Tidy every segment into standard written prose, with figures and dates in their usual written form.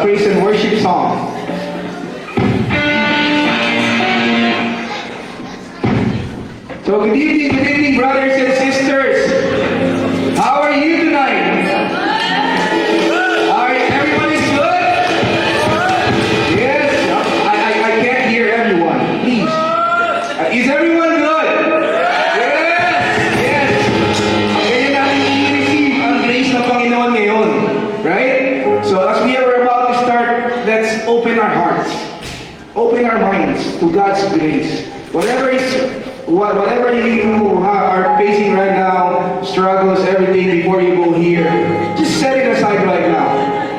praise and worship song. So good evening, brothers and sisters. How are you tonight? Everybody's good? Yes. I can't hear everyone. Please. Is everyone good? Yes. Ganyan natin i-receive ang grace ng Panginoon ngayon. Right? So as we are about to start, let's open our hearts. Open our minds to God's grace. Whatever you are facing right now, struggles, everything before you go here, just set it aside right now.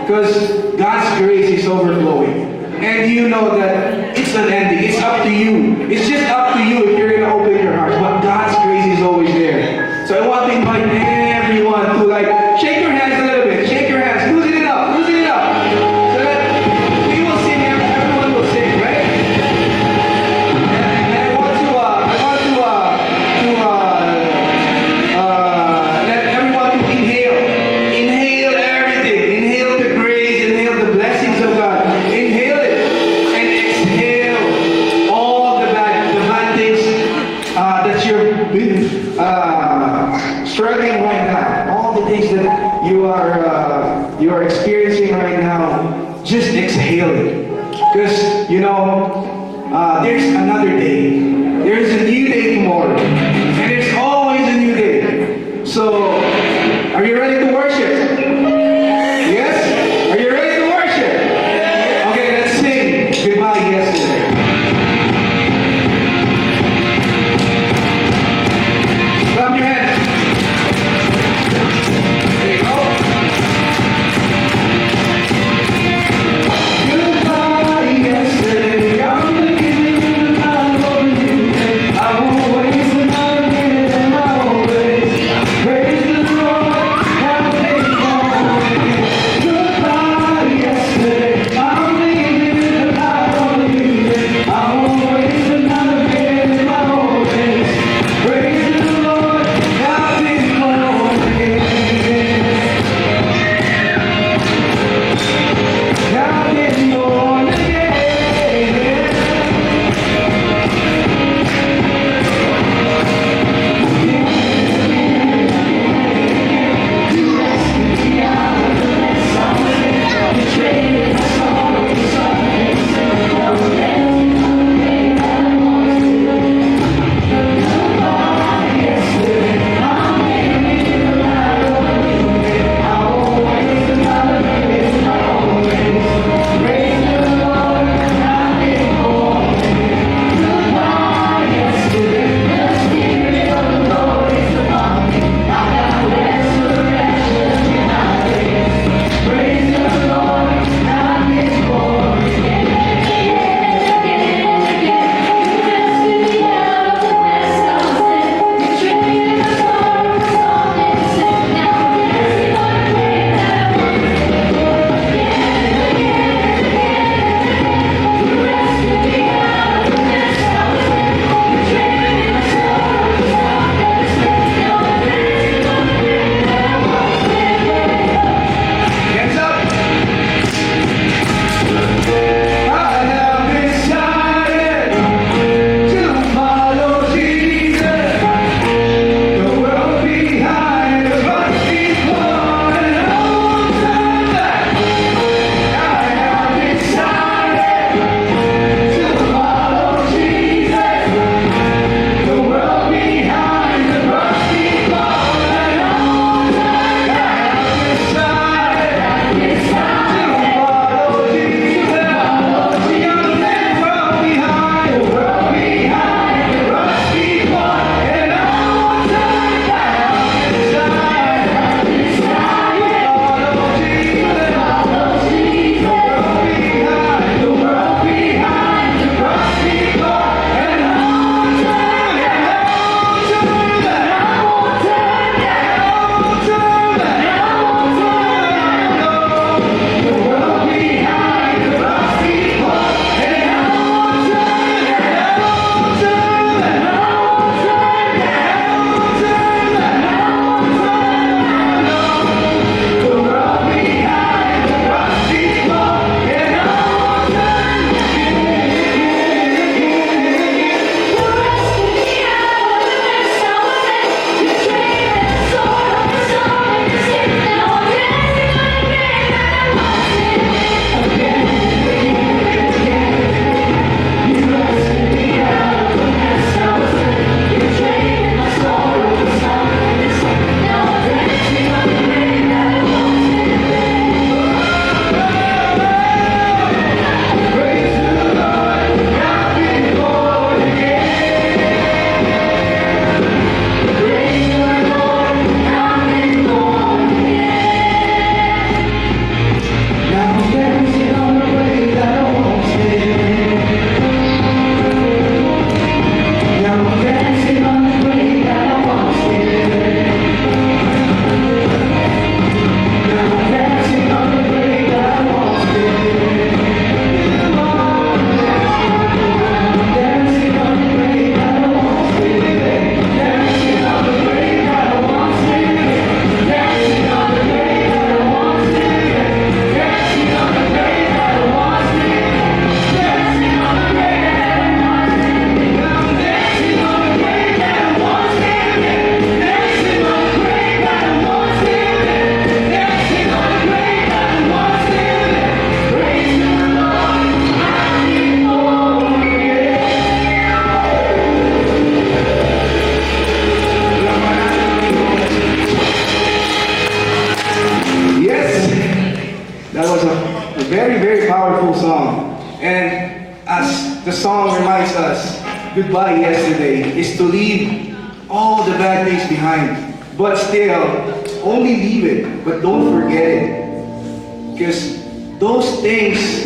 Because God's grace is overflowing. And you know that it's unending. It's up to you. It's just up to you if you're going to open your heart. But God's grace is always there. So I want to invite everyone to shake your hands a little bit. Shake your hands. Loosen it up. Loosen it up. So that we will sing. Everyone will sing, right? And I want to let everyone to inhale. Inhale everything. Inhale the grace. Inhale the blessings of God. Inhale it and exhale all the bad things that you've been struggling right now. All the things that you are experiencing right now. Just exhale it, because there's another day. There's a new day tomorrow, and there's always a new day. So, are you ready to worship? Yes? Are you ready to worship? Okay, let's sing Goodbye Yesterday. Clap your hands. There you go. Goodbye yesterday. I'm beginning to love over you. I won't waste another minute and always praise the very, very powerful song. And as the song reminds us, goodbye yesterday is to leave all the bad things behind. But still, only leave it, but don't forget it. Because those things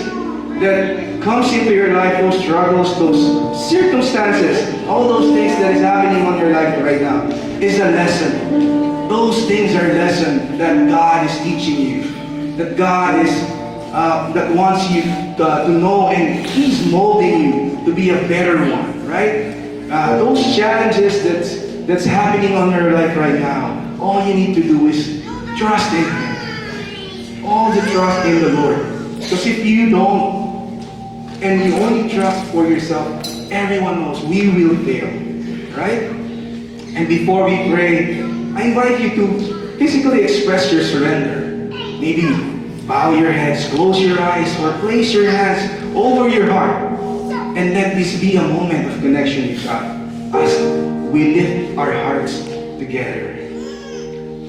that comes into your life, those struggles, those circumstances, all those things that is happening on your life right now is a lesson. Those things are lessons that God is teaching you, that God is that wants you to know, and He's molding you to be a better one, right? Those challenges that's happening on your life right now, all you need to do is trust in Him. All the trust in the Lord. Because if you don't, and you only trust for yourself, everyone knows we will fail, right? And before we pray, I invite you to physically express your surrender. Maybe bow your heads, close your eyes, or place your hands over your heart. And let this be a moment of connection with God as we lift our hearts together.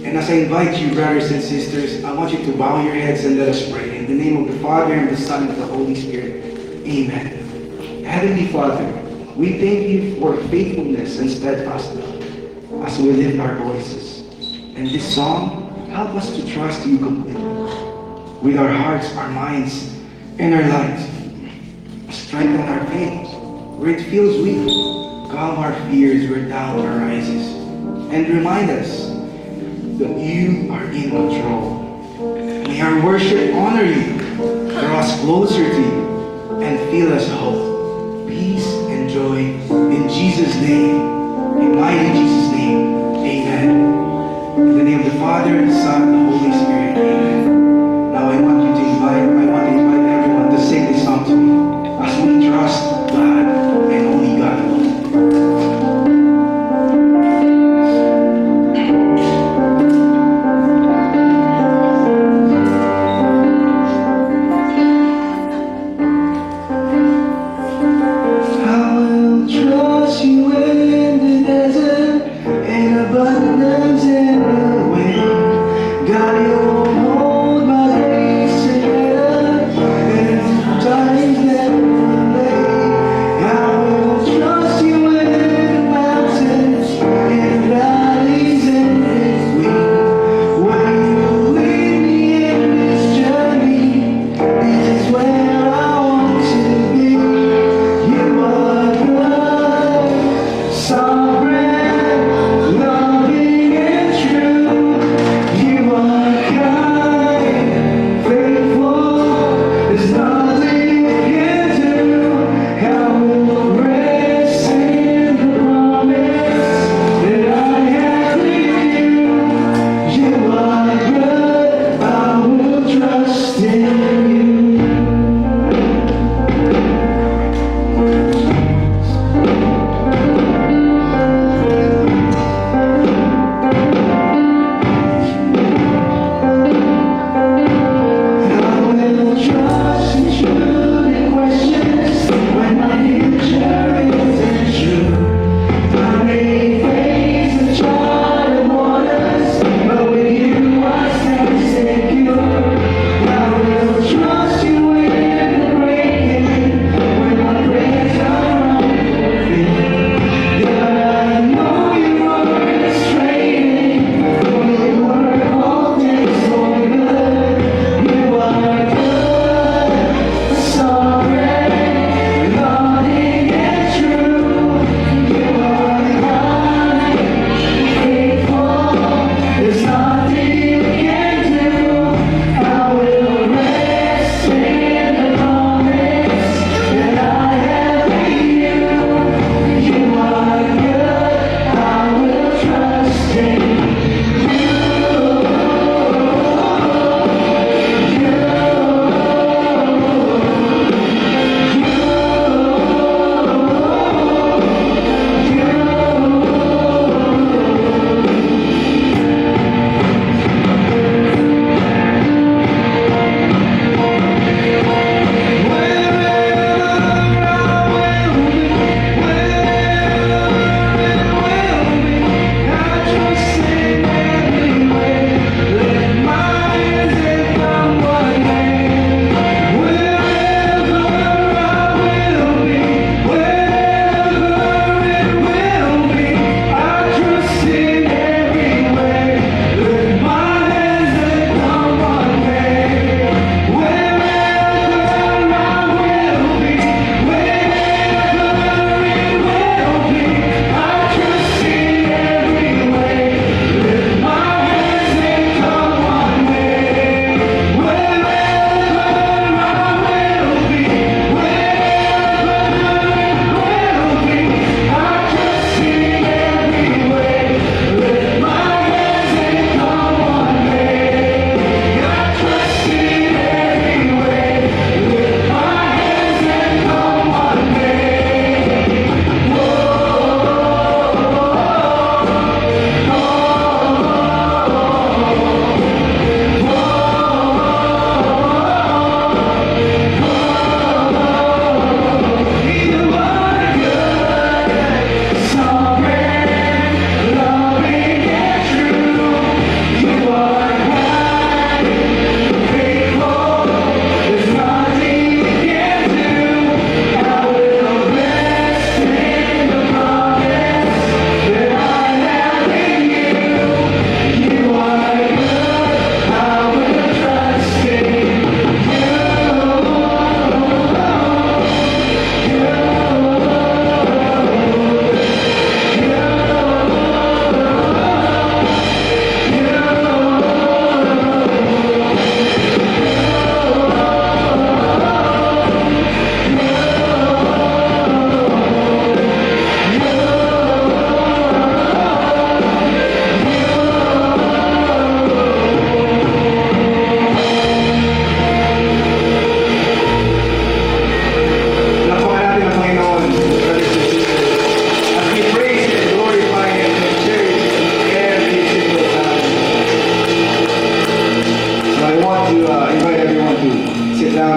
And as I invite you, brothers and sisters, I want you to bow your heads and let us pray. In the name of the Father, and the Son, and the Holy Spirit. Amen. Heavenly Father, we thank you for faithfulness and steadfast love as we lift our voices. And this song, help us to trust you completely with our hearts, our minds, and our lives. Strengthen our faith where it feels weak. Calm our fears where doubt arises. And remind us that you are in control. May our worship honor you, draw us closer to you, and fill us hope, peace, and joy. In Jesus' name, in mighty Jesus' name, amen. In the name of the Father, the Son, and the Holy Spirit, amen. Now I want to invite everyone to sing this song to me as we trust God and only God alone. God, you're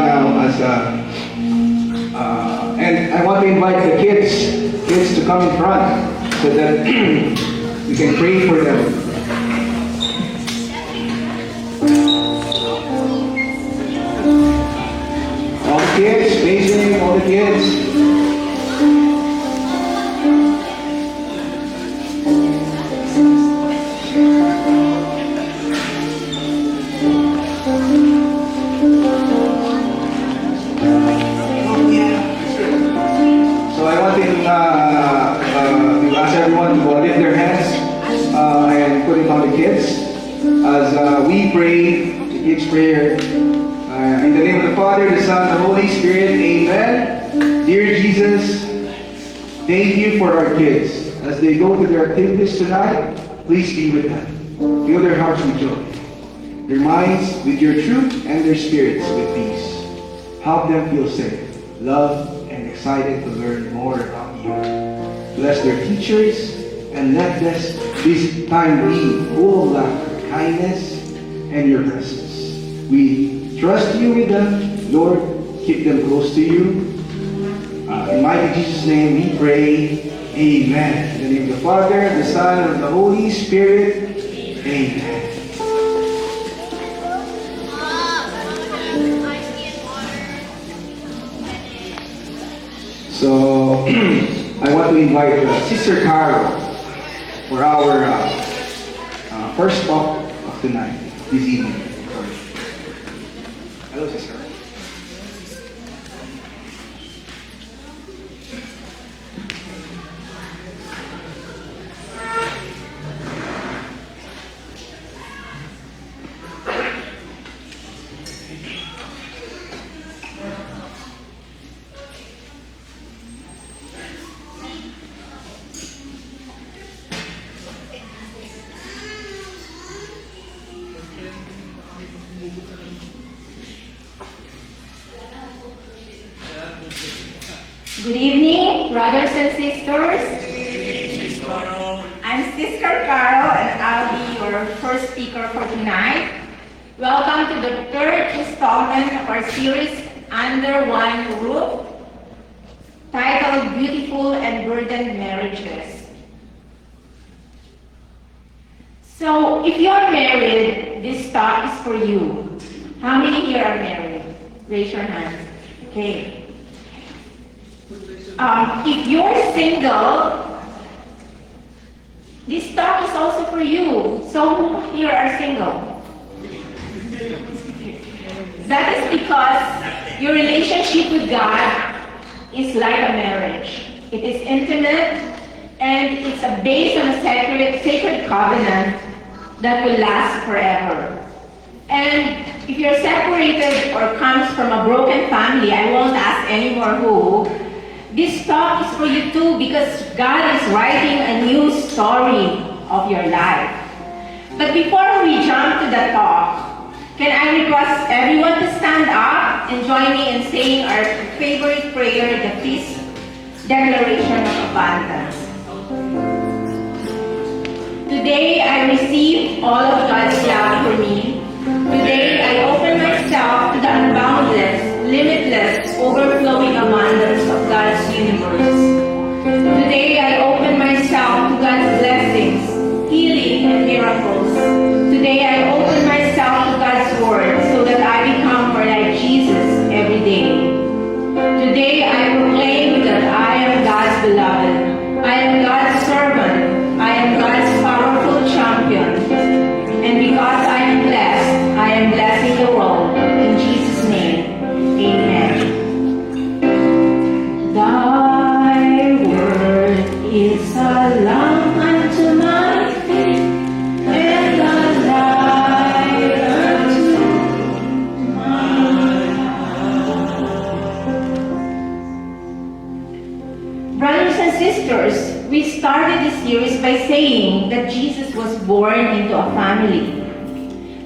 down now and I want to invite the kids to come in front so that we can pray for them. All the kids, facing all the kids. So I want to ask everyone to lift their hands and put it on the kids as we pray the kids' prayer. In the name of the Father, the Son, and the Holy Spirit, amen. Dear Jesus, thank you for our kids. As they go to their activities tonight, please be with them. Fill their hearts with joy, their minds with your truth, and their spirits with peace. Help them feel safe, loved, and excited to learn more about you. Bless their teachers, and let this time be full of laughter, kindness, and your presence. We trust you with them, Lord. Keep them close to you. In mighty Jesus' name we pray, amen. In the name of the Father, the Son, and the Holy Spirit, amen. So, I want to invite Sister Carol for our first talk of tonight, this evening. Hello, Sister. Good evening, brothers and sisters. I'm Sister Carol, and I'll be your first speaker for tonight. Welcome to the third installment of our series, Under One Roof, titled Beautiful and Burdened Marriages. So, if you're married, this talk is for you. How many here are married? Raise your hands. Okay. If you're single, this talk is also for you. So who here are single? That is because your relationship with God is like a marriage. It is intimate and it's based on a sacred covenant that will last forever. And if you're separated or comes from a broken family, I won't ask anymore who, this talk is for you too, because God is writing a new story of your life. But before we jump to the talk, can I request everyone to stand up and join me in saying our favorite prayer, the Peace Declaration of Abundance. Today I receive all of God's love for me. Today I open myself to the unboundless, limitless, overflowing abundance of God's universe. Today I open myself to God's blessings, healing, and miracles. Today I open myself to God's word so that I become more like Jesus every day. Today I proclaim that I am God's beloved. I am God's servant. I am God's powerful champion. And because I am blessing the world. In Jesus' name, amen. Thy word is a lamp unto my feet, and a light unto my path. Brothers and sisters, we started this series by saying that Jesus was born into a family.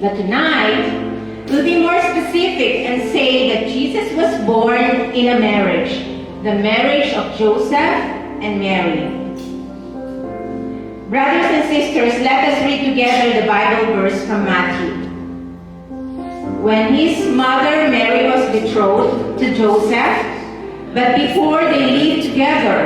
But tonight, we'll be more specific and say that Jesus was born in a marriage, the marriage of Joseph and Mary. Brothers and sisters, let us read together the Bible verse from Matthew. when his mother Mary was betrothed to Joseph, but before they lived together,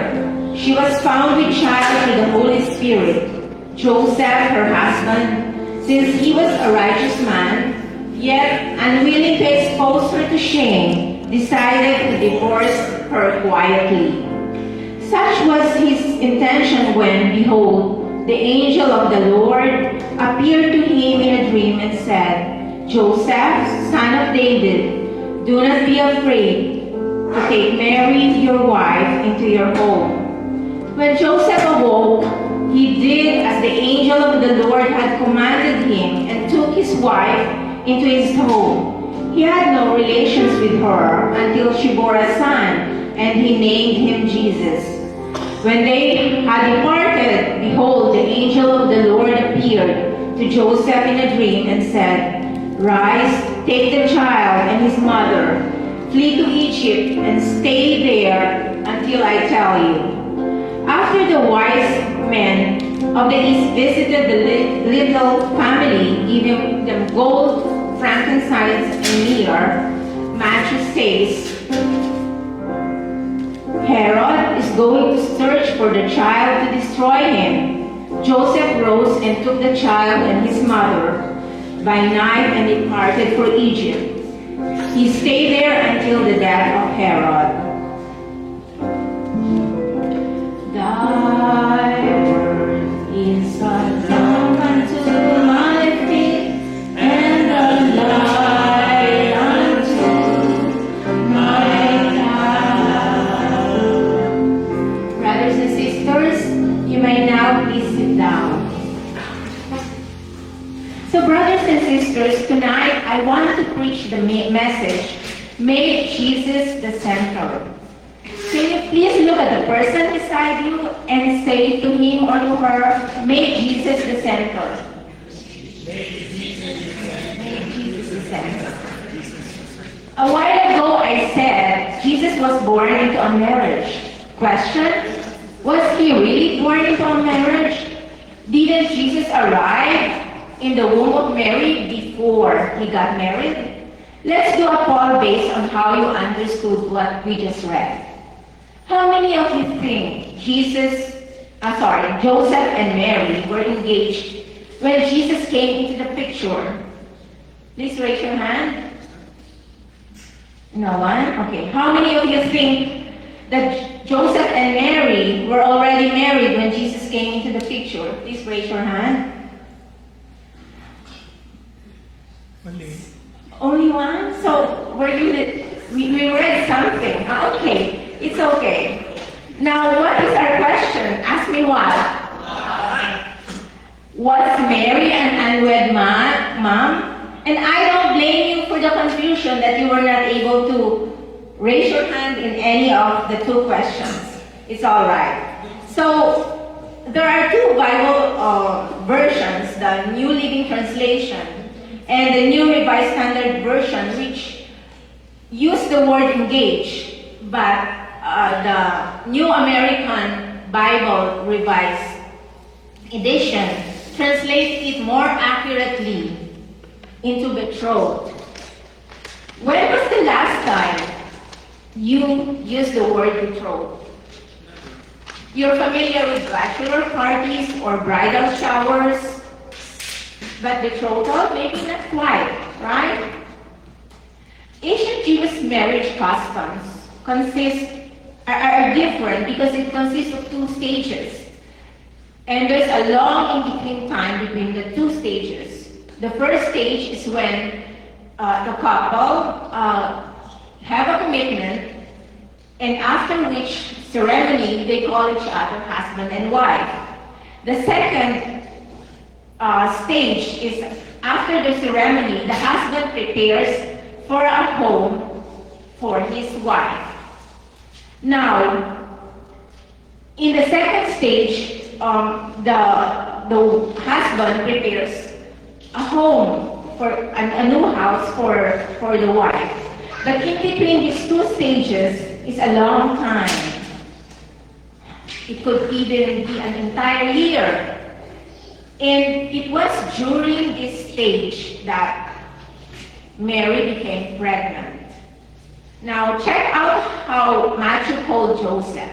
she was found with child through the Holy Spirit. Joseph, her husband, since he was a righteous man, yet unwilling to expose her to shame, decided to divorce her quietly. Such was his intention when, behold, the angel of the Lord appeared to him in a dream and said, Joseph, son of David, do not be afraid to take Mary, your wife, into your home. When Joseph awoke, he did as the angel of the Lord had commanded him and took his wife into his home. He had no relations with her until she bore a son, and he named him Jesus. When they had departed, behold, the angel of the Lord appeared to Joseph in a dream and said, Rise, take the child and his mother, flee to Egypt, and stay there until I tell you. After the wise men of the east visited the little family, giving them gold, frankincense, and myrrh, Matthew says, Herod is going to search for the child to destroy him. Joseph rose and took the child and his mother by night and departed for Egypt. He stayed there until the death of Herod. Thy word is a lamp unto my feet and a light unto my path. Brothers and sisters, you may now please sit down. So brothers and sisters, tonight I want to preach the message, Make Jesus the Center. Can you please look at the person beside you and say to him or to her, Make Jesus the center. Make Jesus the center. A while ago I said Jesus was born into a marriage. Question, was he really born into a marriage? Didn't Jesus arrive in the womb of Mary before he got married? Let's do a poll based on how you understood what we just read. How many of you think Joseph and Mary were engaged when Jesus came into the picture? Please raise your hand. No one? Okay. How many of you think that Joseph and Mary were already married when Jesus came into the picture? Please raise your hand. Only one? So we read something. Okay. It's okay. Now, what is our question? Ask me what? Was Mary an unwed mom? And I don't blame you for the confusion that you were not able to raise your hand in any of the two questions. It's all right. So, there are two Bible versions, the New Living Translation and the New Revised Standard Version, which use the word engage, but the New American Bible Revised Edition translates it more accurately into betrothed. When was the last time you used the word betrothed? You're familiar with bachelor parties or bridal showers, but betrothal, maybe not quite, right? Ancient Jewish marriage customs are different because it consists of two stages. And there's a long in-between time between the two stages. The first stage is when the couple have a commitment, and after which ceremony they call each other husband and wife. The second stage is after the ceremony, the husband prepares for a home for his wife. Now, in the second stage, the husband prepares a home for a new house for the wife. But in between these two stages is a long time. It could even be an entire year. And it was during this stage that Mary became pregnant. Now check out how Matthew called Joseph.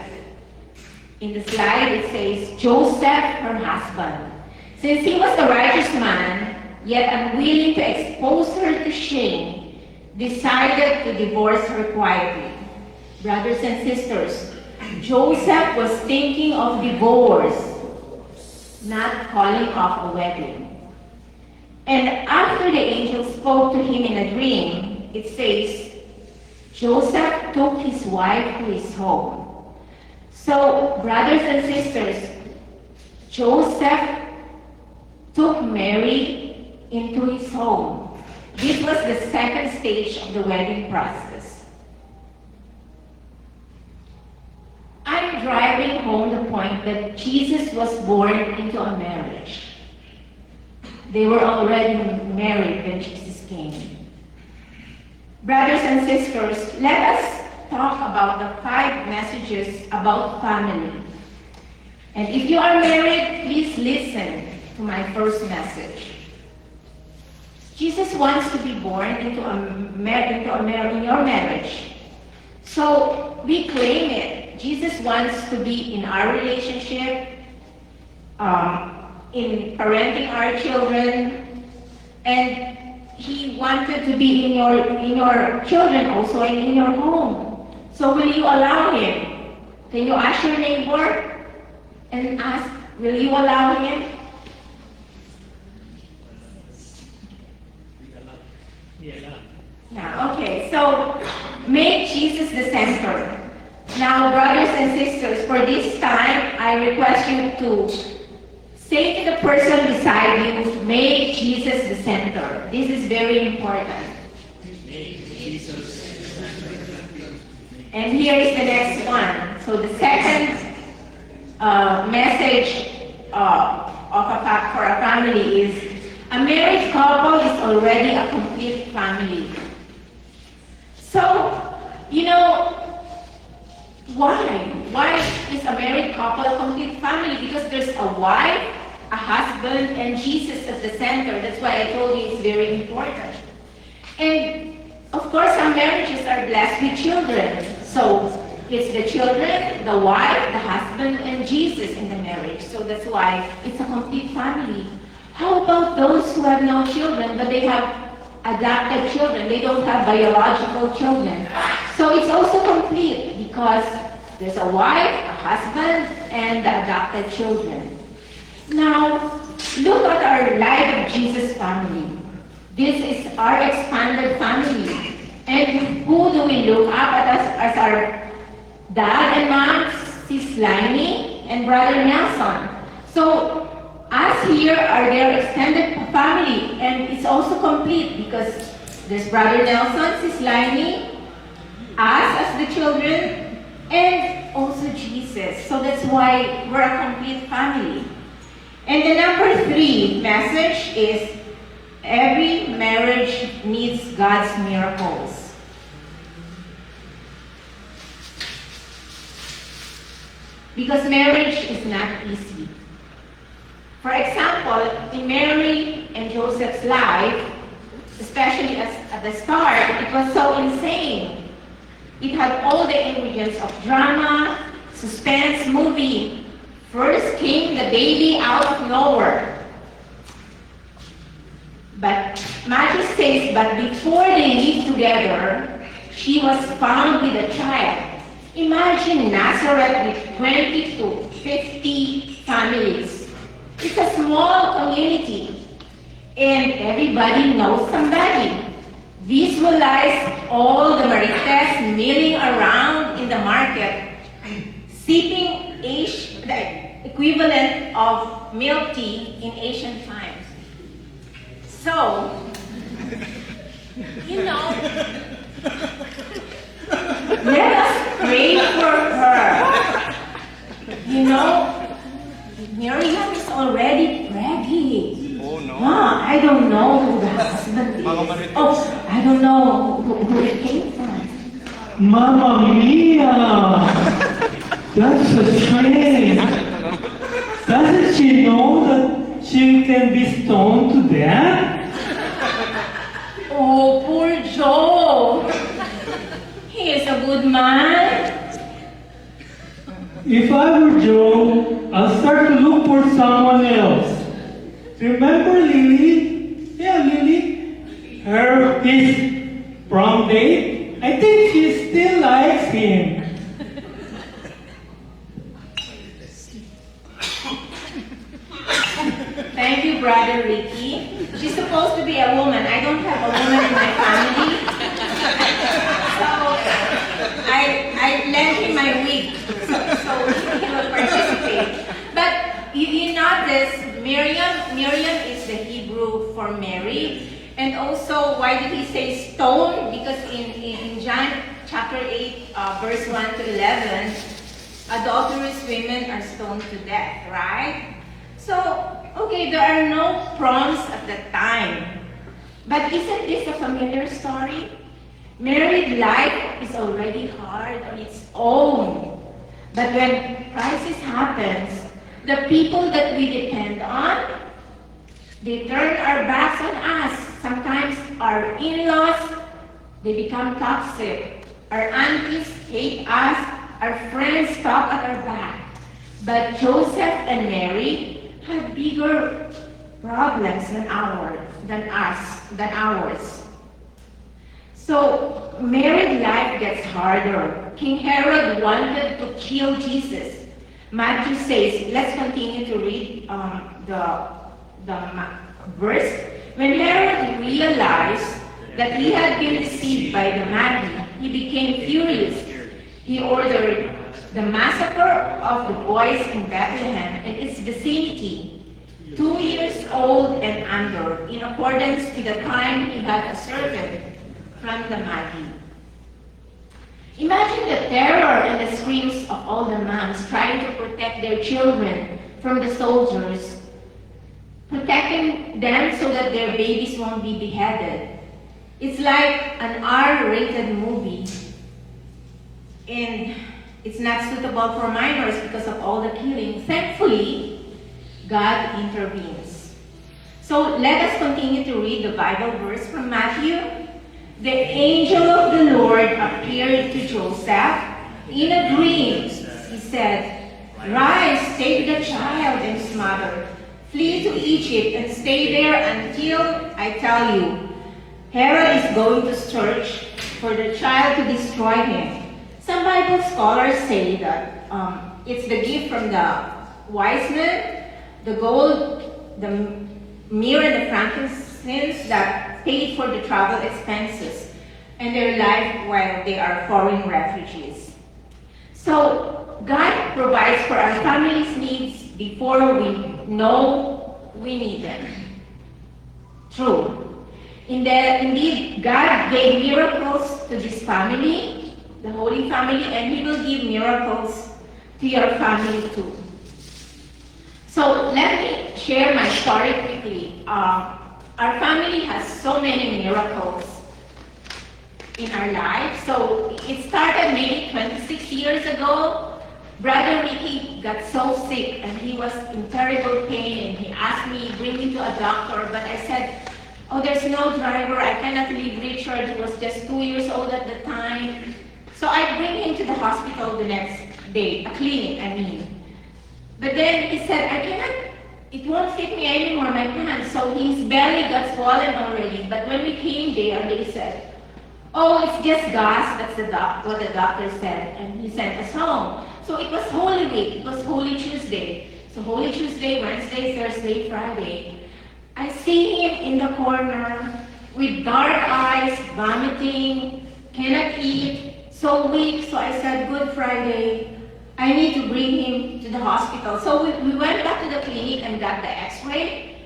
In the slide it says, Joseph, her husband. Since he was a righteous man, yet unwilling to expose her to shame, decided to divorce her quietly. Brothers and sisters, Joseph was thinking of divorce, not calling off a wedding. And after the angel spoke to him in a dream, it says, Joseph took his wife to his home. So, brothers and sisters, Joseph took Mary into his home. This was the second stage of the wedding process. I'm driving home the point that Jesus was born into a marriage. They were already married when Jesus came. Brothers and sisters, let us talk about the 5 messages about family. And if you are married, please listen to my first message. Jesus wants to be born into in your marriage. So we claim it. Jesus wants to be in our relationship, in parenting our children, and He wanted to be in your children also and in your home. So will you allow Him? Can you ask your neighbor and ask, will you allow Him? Now, okay, so make Jesus the center. Now, brothers and sisters, for this time, I request you to say to the person beside you, make Jesus the center. This is very important. And here is the next one. So the second message for a family is, a married couple is already a complete family. So, why? Why is a married couple a complete family? Because there's a wife, a husband, and Jesus at the center. That's why I told you it's very important. And of course, some marriages are blessed with children. So it's the children, the wife, the husband, and Jesus in the marriage. So that's why it's a complete family. How about those who have no children, but they have adopted children? They don't have biological children. So it's also complete because there's a wife, a husband, and the adopted children. Now, look at our Life of Jesus family. This is our expanded family. And who do we look up at as our dad and mom? Sis Lainey and Brother Nelson. So, us here are their extended family, and it's also complete because there's Brother Nelson, Sis Lainey, us as the children, and also Jesus. So that's why we're a complete family. And the number 3 message is, every marriage needs God's miracles. Because marriage is not easy. For example, in Mary and Joseph's life, especially at the start, it was so insane. It had all the ingredients of drama, suspense, movie. First came the baby out of nowhere. But Matthew says, but before they lived together, she was found with a child. Imagine Nazareth with 20 to 50 families. It's a small community, and everybody knows somebody. Visualize all the marites milling around in the market, sipping the equivalent of milk tea in ancient times. So, let us pray for her. Miriam is already pregnant. Oh no. I don't know who the husband is. Oh, I don't know who it came from. Mamma mia! That's so strange. Doesn't she know that she can be stoned to death? Oh, Oh, poor Joe. He is a good man. If I were Joe, I'll start to look for someone else. Remember Lily? Yeah, Lily. His prom date? I think she still likes him. Thank you, Brother Ricky. She's supposed to be a woman. I don't have a woman in my family. So I lent him my wig so he will participate. But you notice Miriam is the Hebrew for Mary. And also, why did he say stone? Because in John chapter 8, verse 1 to 11, adulterous women are stoned to death, right? So, okay, there are no proms at that time. But isn't this a familiar story? Married life is already hard on its own. But when crisis happens, the people that we depend on, they turn our backs on us. Sometimes our in-laws, they become toxic. Our aunties hate us. Our friends talk at our back. But Joseph and Mary had bigger problems than ours. So married life gets harder. King Herod wanted to kill Jesus. Matthew says, let's continue to read the verse. When Herod realized that he had been deceived by the Magi, he became furious. He ordered the massacre of the boys in Bethlehem and its vicinity, 2 years old and under, in accordance with the time he had asserted from the Magi. Imagine the terror and the screams of all the moms trying to protect their children from the soldiers, protecting them so that their babies won't be beheaded. It's like an R-rated movie, and it's not suitable for minors because of all the killing. Thankfully, God intervenes. So let us continue to read the Bible verse from Matthew. The angel of the Lord appeared to Joseph in a dream. He said, "Rise, take the child and his mother, flee to Egypt and stay there until I tell you. Herod is going to search for the child to destroy him." Some Bible scholars say that it's the gift from the wise men, the gold, the myrrh, and the frankincense that paid for the travel expenses and their life while they are foreign refugees. So God provides for our family's needs before we know we need them. True. Indeed, God gave miracles to this family, the Holy Family, and He will give miracles to your family too. So let me share my story quickly. Our family has so many miracles in our life. So it started maybe 26 years ago. Brother Ricky got so sick and he was in terrible pain, and he asked me, bring me to a doctor, but I said, oh, there's no driver, I cannot leave Richard. He was just 2 years old at the time. So I bring him to the hospital the next day, a clinic, I mean. But then he said, I cannot, it won't fit me anymore, my pants. So his belly got swollen already. But when we came there, they said, oh, it's just gas, that's what the doctor said. And he sent us home. So it was Holy Week, it was Holy Tuesday. So Holy Tuesday, Wednesday, Thursday, Friday. I see him in the corner with dark eyes, vomiting, cannot eat, so weak. So I said, Good Friday, I need to bring him to the hospital. So we went back to the clinic and got the x-ray.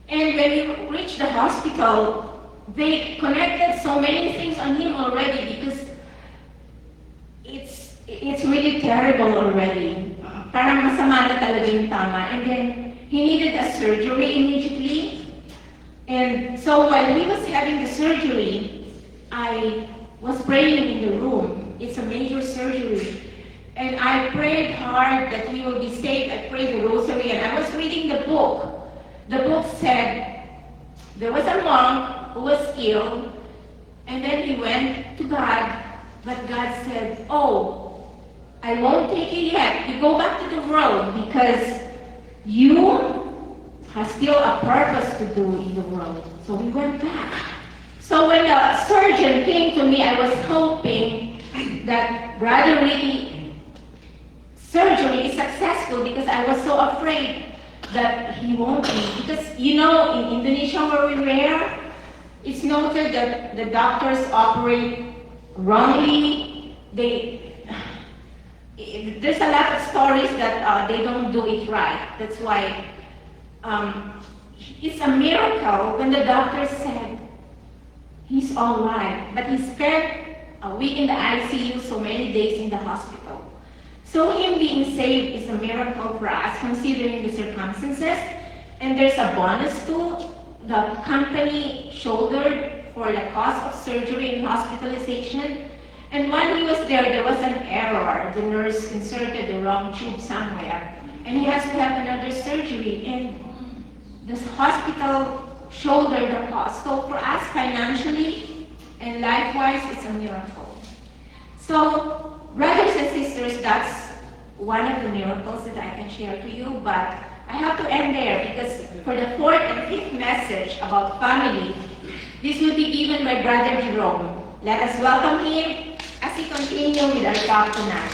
And when we reached the hospital, they connected so many things on him already because it's really terrible already. Parang masama na talaga yung tama. And then he needed a surgery immediately. And so while he was having the surgery, I was praying in the room. It's a major surgery. And I prayed hard that he will be safe. I prayed the rosary and I was reading the book. The book said there was a monk who was ill And then he went to God, but God said, oh, I won't take you yet. You go back to the world because you have still a purpose to do in the world. So we went back. So when the surgeon came to me, I was hoping that Brother Ricky surgery is successful because I was so afraid that he won't be. Because, you know, in Indonesia where we were, it's noted that the doctors operate wrongly. There's a lot of stories that they don't do it right. That's why it's a miracle when the doctor said he's all right. But he spent a week in the ICU, so many days in the hospital. So him being saved is a miracle for us, considering the circumstances. And there's a bonus too. The company shouldered for the cost of surgery and hospitalization. And while he was there was an error. The nurse inserted the wrong tube somewhere. And he has to have another surgery. And the hospital shouldered the cost. So for us, financially and life-wise, it's a miracle. So, brothers and sisters, that's one of the miracles that I can share to you. But I have to end there because for the fourth and fifth message about family, this will be given by Brother Jerome. Let us welcome him as he continues with our talk tonight.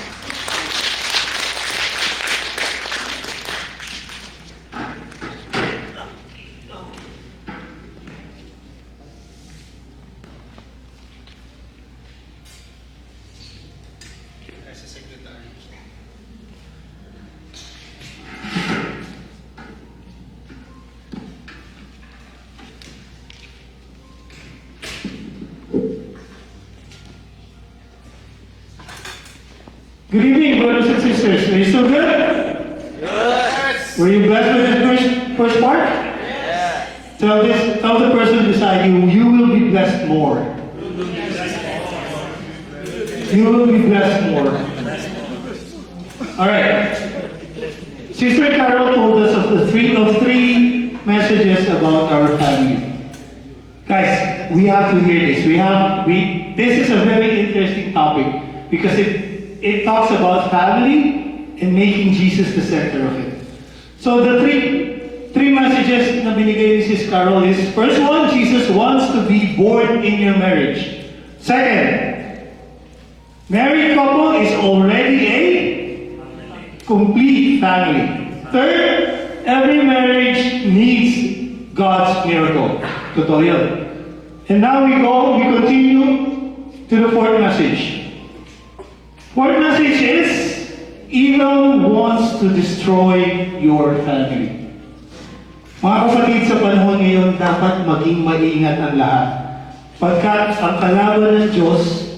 Good evening, brothers and sisters. Are you still good? Yes. Were you blessed with the first part? Yes. Tell the person beside you, you will be blessed more. You will be blessed more. Alright. Sister Carol told us of three messages about our family. Guys, we have to hear this. This is a very interesting topic because it talks about family and making Jesus the center of it. So the three messages na binigay ni Sis Carol is, first one, Jesus wants to be born in your marriage. Second, married couple is already a complete family. Third, every marriage needs God's miracle. Totoo yun. And now we continue to the fourth message. Fourth message is, evil wants to destroy your family. Mga kapatid, sa panahon ngayon, dapat maging maingat ang lahat. Pagkat ang kalaban ng Diyos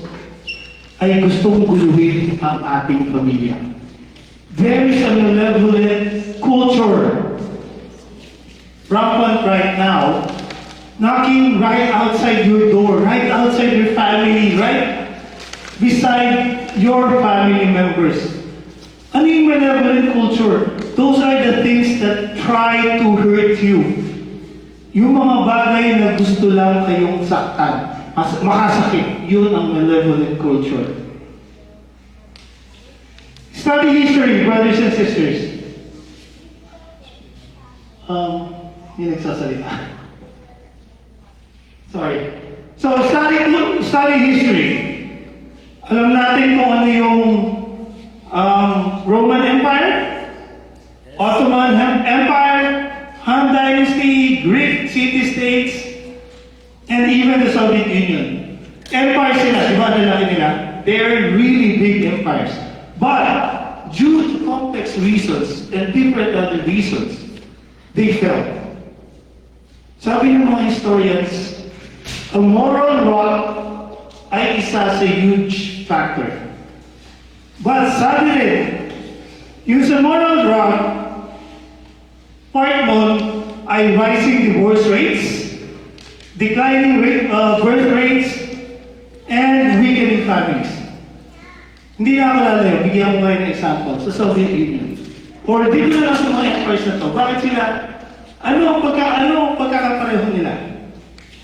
ay gustong guluhin ang ating pamilya. There is a malevolent culture rampant right now, knocking right outside your door, right outside your family, right beside your family members. Ano yung malevolent culture? Those are the things that try to hurt you. Yung mga bagay na gusto lang kayong saktan, makasakit, yun ang malevolent culture. Study history, brothers and sisters. Hindi nagsasalita. Sorry. So, study history. Alam natin kung ano yung Roman Empire, Ottoman Empire, Han Dynasty, Greek city-states, and even the Soviet Union. Empires sila, di ba nalaki nila? They're really big empires. But, due to complex reasons and different other reasons, they fell. Sabi ng mga historians, a moral rock ay isa sa huge factor. But sabi rin, yung sa moral rock, part nun ay rising divorce rates, declining birth rates, and weakening families. Hindi na akalala yun, bigyan ko ngayon ng example sa Soviet Union. Or dito na lang sa mga empires na to, bakit sila, ano ang pagkakapareho nila?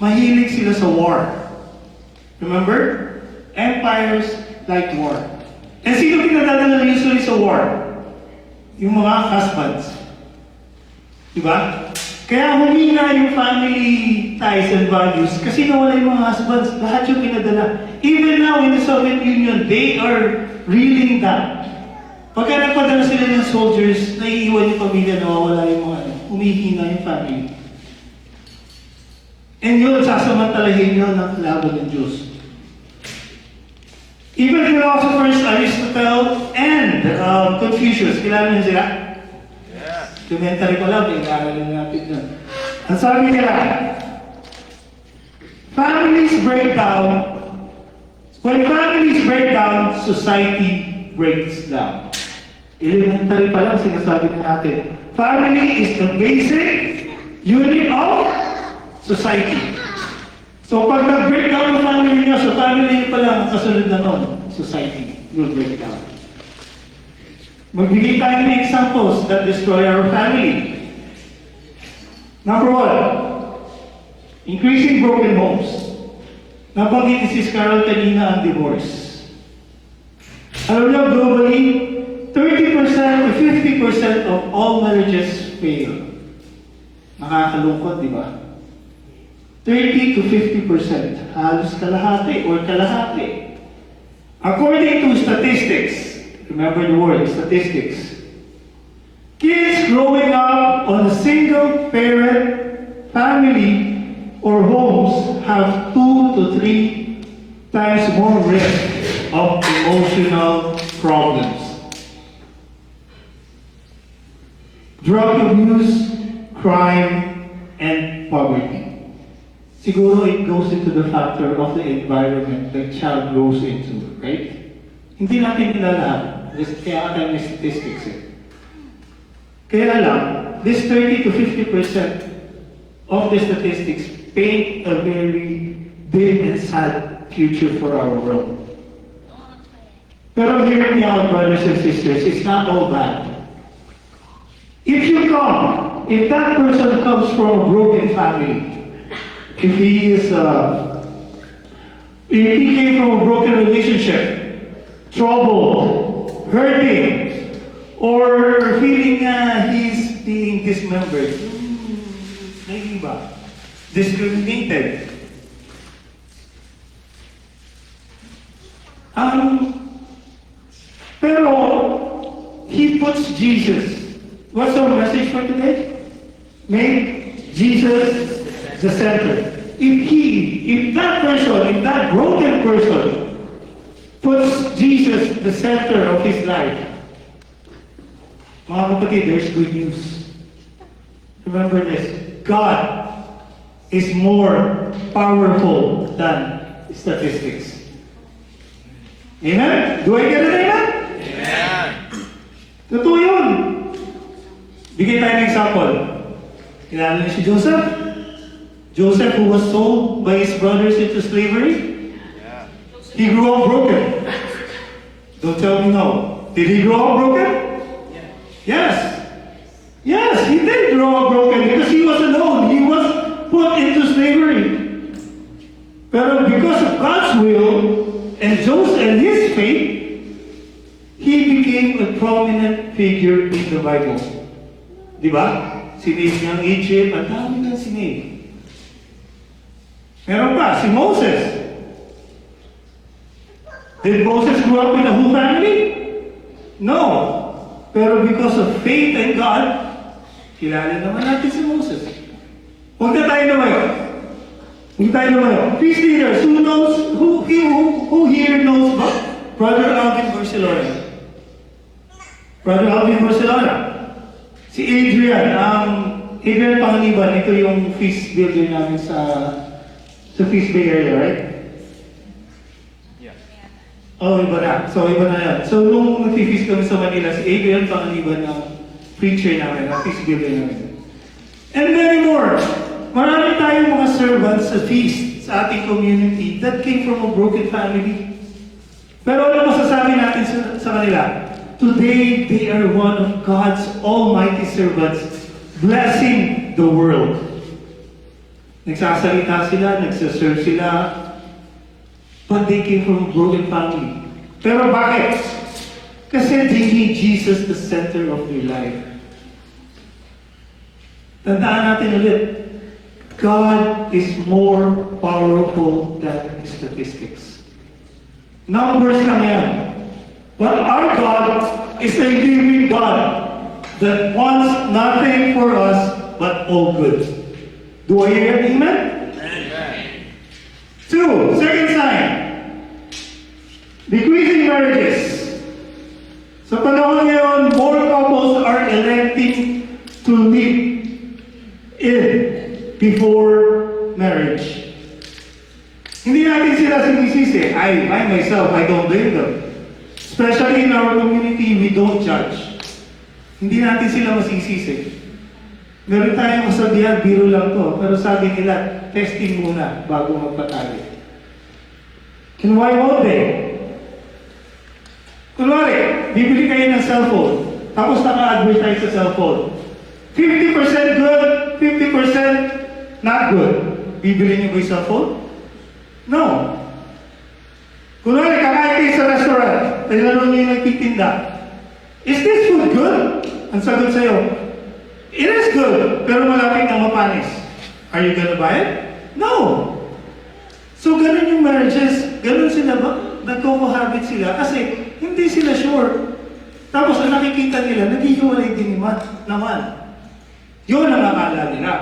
Mahilig sila sa war. Remember? Empires like war. And sino pinadadala usually sa war? Yung mga husbands. Diba? Kaya humina yung family ties and values kasi nawala yung mga husbands. Lahat yung pinadala. Even now in the Soviet Union, they are reeling that. Pagka nagpadala sila ng soldiers, naiiwan yung pamilya, nawawala yung mga humihina yung family. And yun, sasamantalahin yun ang laban ng Diyos. Even philosophers Aristotle and Confucius, kilala niyo sila? Yeah. Elementary pa lang, pinag-aaralan natin yun. Ang sabi nila, families break down. When families break down, society breaks down. Elementary pa lang sinasabi natin. Family is the basic unit of society. So pag nag-break down ang family niyo, so family niyo pa lang ang kasunod na nun, society will break down. Magbigay tayo ng examples that destroy our family. Number one, increasing broken homes. Nabanggit ni Sis Carol kanina ang divorce. Alam niyo, globally, 30% to 50% of all marriages fail. Nakakalungkot, di ba? 30 to 50%. Halos kalahati or kalahati. According to statistics, remember the word, statistics. Kids growing up on a single parent family or homes have 2 to 3 times more risk of emotional problems. Drug abuse, crime, and poverty. Siguro it goes into the factor of the environment the child grows into, right? Hindi natin nilalahat. Kaya tayo may statistics eh. Kaya lang, this 30 to 50% of the statistics paint a very big and sad future for our world. Pero hear me out, brothers and sisters, it's not all bad. If that person comes from a broken family, if he came from a broken relationship, trouble, hurting, or feeling he's being dismembered, naiiba, discriminated. Pero he puts Jesus. What's our message for today? Make Jesus the center. If that broken person puts Jesus the center of his life, mga kapatid, there's good news. Remember this, God is more powerful than statistics. Amen? Do I get it, amen? Amen. Totoo yun. Bigay tayo ng example. Kilala niyo si Joseph? Joseph, who was sold by his brothers into slavery, Yeah. he grew up broken. Don't tell me no. Did he grow up broken? Yes. Yes, he did grow up broken because he was alone. He was put into slavery. Pero because of God's will and Joseph and his faith, he became a prominent figure in the Bible. Diba? Sinave niya ang Egypt, ang dami ng sinave. Meron pa, si Moses. Did Moses grow up in a whole family? No. Pero because of faith in God, kilala naman natin si Moses. Huwag na tayo lumayo. Huwag tayo lumayo. Peace leaders, who here knows Brother Alvin Barcelona? Brother Alvin Barcelona. Si Adrian, Adrian Panganiban, ito yung feast builder namin sa Feast Bay area, right? Yeah. Oh, iba na. So, iba na yan. So, nung nag-feast kami sa Manila, si Adrian Panganiban ang preacher namin, ang feast builder namin. And many more. Marami tayong mga servants sa feast sa ating community that came from a broken family. Pero ano masasabi natin sa kanila? Today, they are one of God's almighty servants, blessing the world. Nagsasalita sila, nagsaserve sila. but they came from a broken family. Pero bakit? Kasi they made Jesus the center of their life. Tandaan natin ulit, God is more powerful than statistics. Numbers lang yan. But our God is a living God that wants nothing for us but all good. Do I hear an amen? Amen. 2, second sign. Decreasing marriages. Sa panahon ngayon, more couples are electing to live in before marriage. Hindi natin sila sinisisi. I myself, I don't blame them. Especially in our community, we don't judge. Hindi natin sila masisisi. Meron tayong kasabihan, biro lang to. Pero sabi nila, testing muna bago magpatali. And why won't they? Kunwari, bibili kayo ng cellphone. Tapos naka-advertise sa cellphone. 50% good, 50% not good. Bibili niyo ba yung cellphone? No. Kunwari, kakain kayo sa restaurant. Tinanong niyo yung nagtitinda. Is this food good? Ang sagot sa'yo, it is good, pero malapit na mapanis. Are you gonna buy it? No. So, ganun yung marriages. Ganun sila ba? Nagko-cohabit sila kasi hindi sila sure. Tapos ang nakikita nila, naghihiwalay din naman. Yun ang akala nila.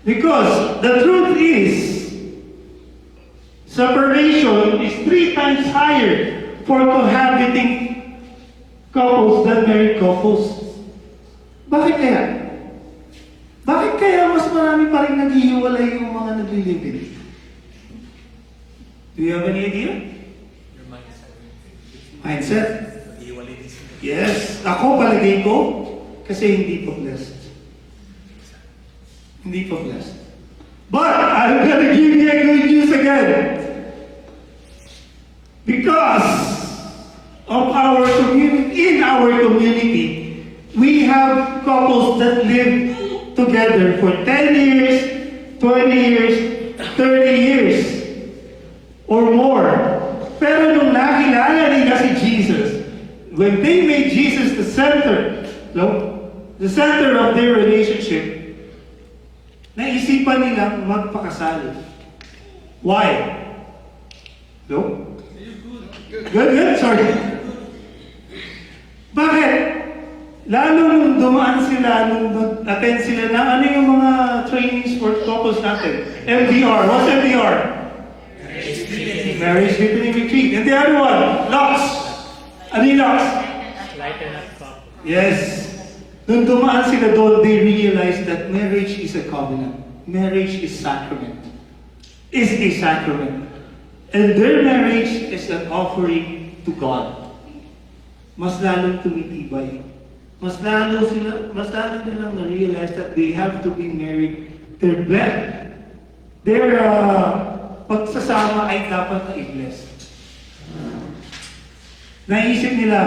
Because the truth is, separation is 3 times higher for cohabiting couples than married couples. Bakit kaya? Bakit kaya mas marami pa rin naghihiwalay yung mga naglilibin? Do you have any idea? Mindset? Yes. Ako, palagay ko, kasi hindi pa blessed. Hindi pa blessed. But, I'm gonna give you a good news again. Because of our community, in our community, we have couples that live together for 10 years, 20 years, 30 years, or more. Pero nung nakilala nila si Jesus, when they made Jesus the center of their relationship, naisipan nila magpakasal. Why? No? Good, sorry. Bakit? Lalo nung dumaan sila, nung attend sila na ano yung mga trainings for couples natin? MDR. What's MDR? Marriage Deepening Retreat. And the other one, LOX. Ano yung LOX? Lighten up couple. Yes. Nung dumaan sila doon, they realized that marriage is a covenant. Marriage is sacrament. Is a sacrament. And their marriage is an offering to God. Mas lalong tumitibay. Mas lalo nilang na-realize that they have to be married. Their pagsasama ay dapat na i-bless. Naisip nila,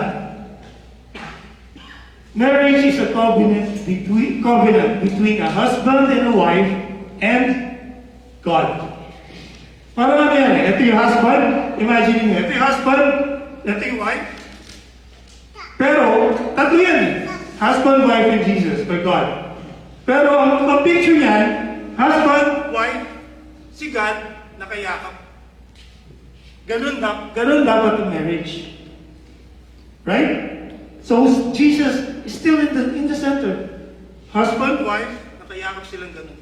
marriage is a covenant between a husband and a wife and God. Parang ano yan, ito yung husband, imagine nyo, ito yung husband, ito yung wife. Pero, tatlo yan eh. Husband, wife, and Jesus, by God. Pero ang picture niyan, husband, wife, si God, nakayakap. Ganun dapat ang marriage. Right? So, Jesus is still in the center. Husband, wife, nakayakap silang ganun.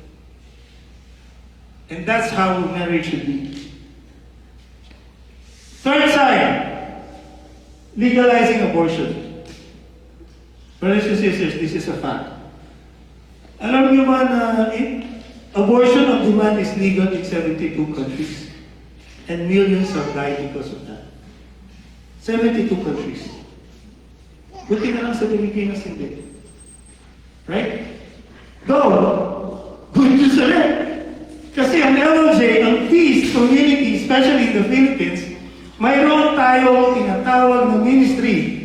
And that's how marriage should be. Third sign, legalizing abortion. Brothers and sisters, this is a fact. Alam niyo ba na abortion on demand is legal in 72 countries? And millions have died because of that. 72 countries. Buti na lang sa Pilipinas hindi. Right? Though, good news ulit. Kasi ang LOJ, ang peace community, especially in the Philippines, mayroon tayong tinatawag na ministry.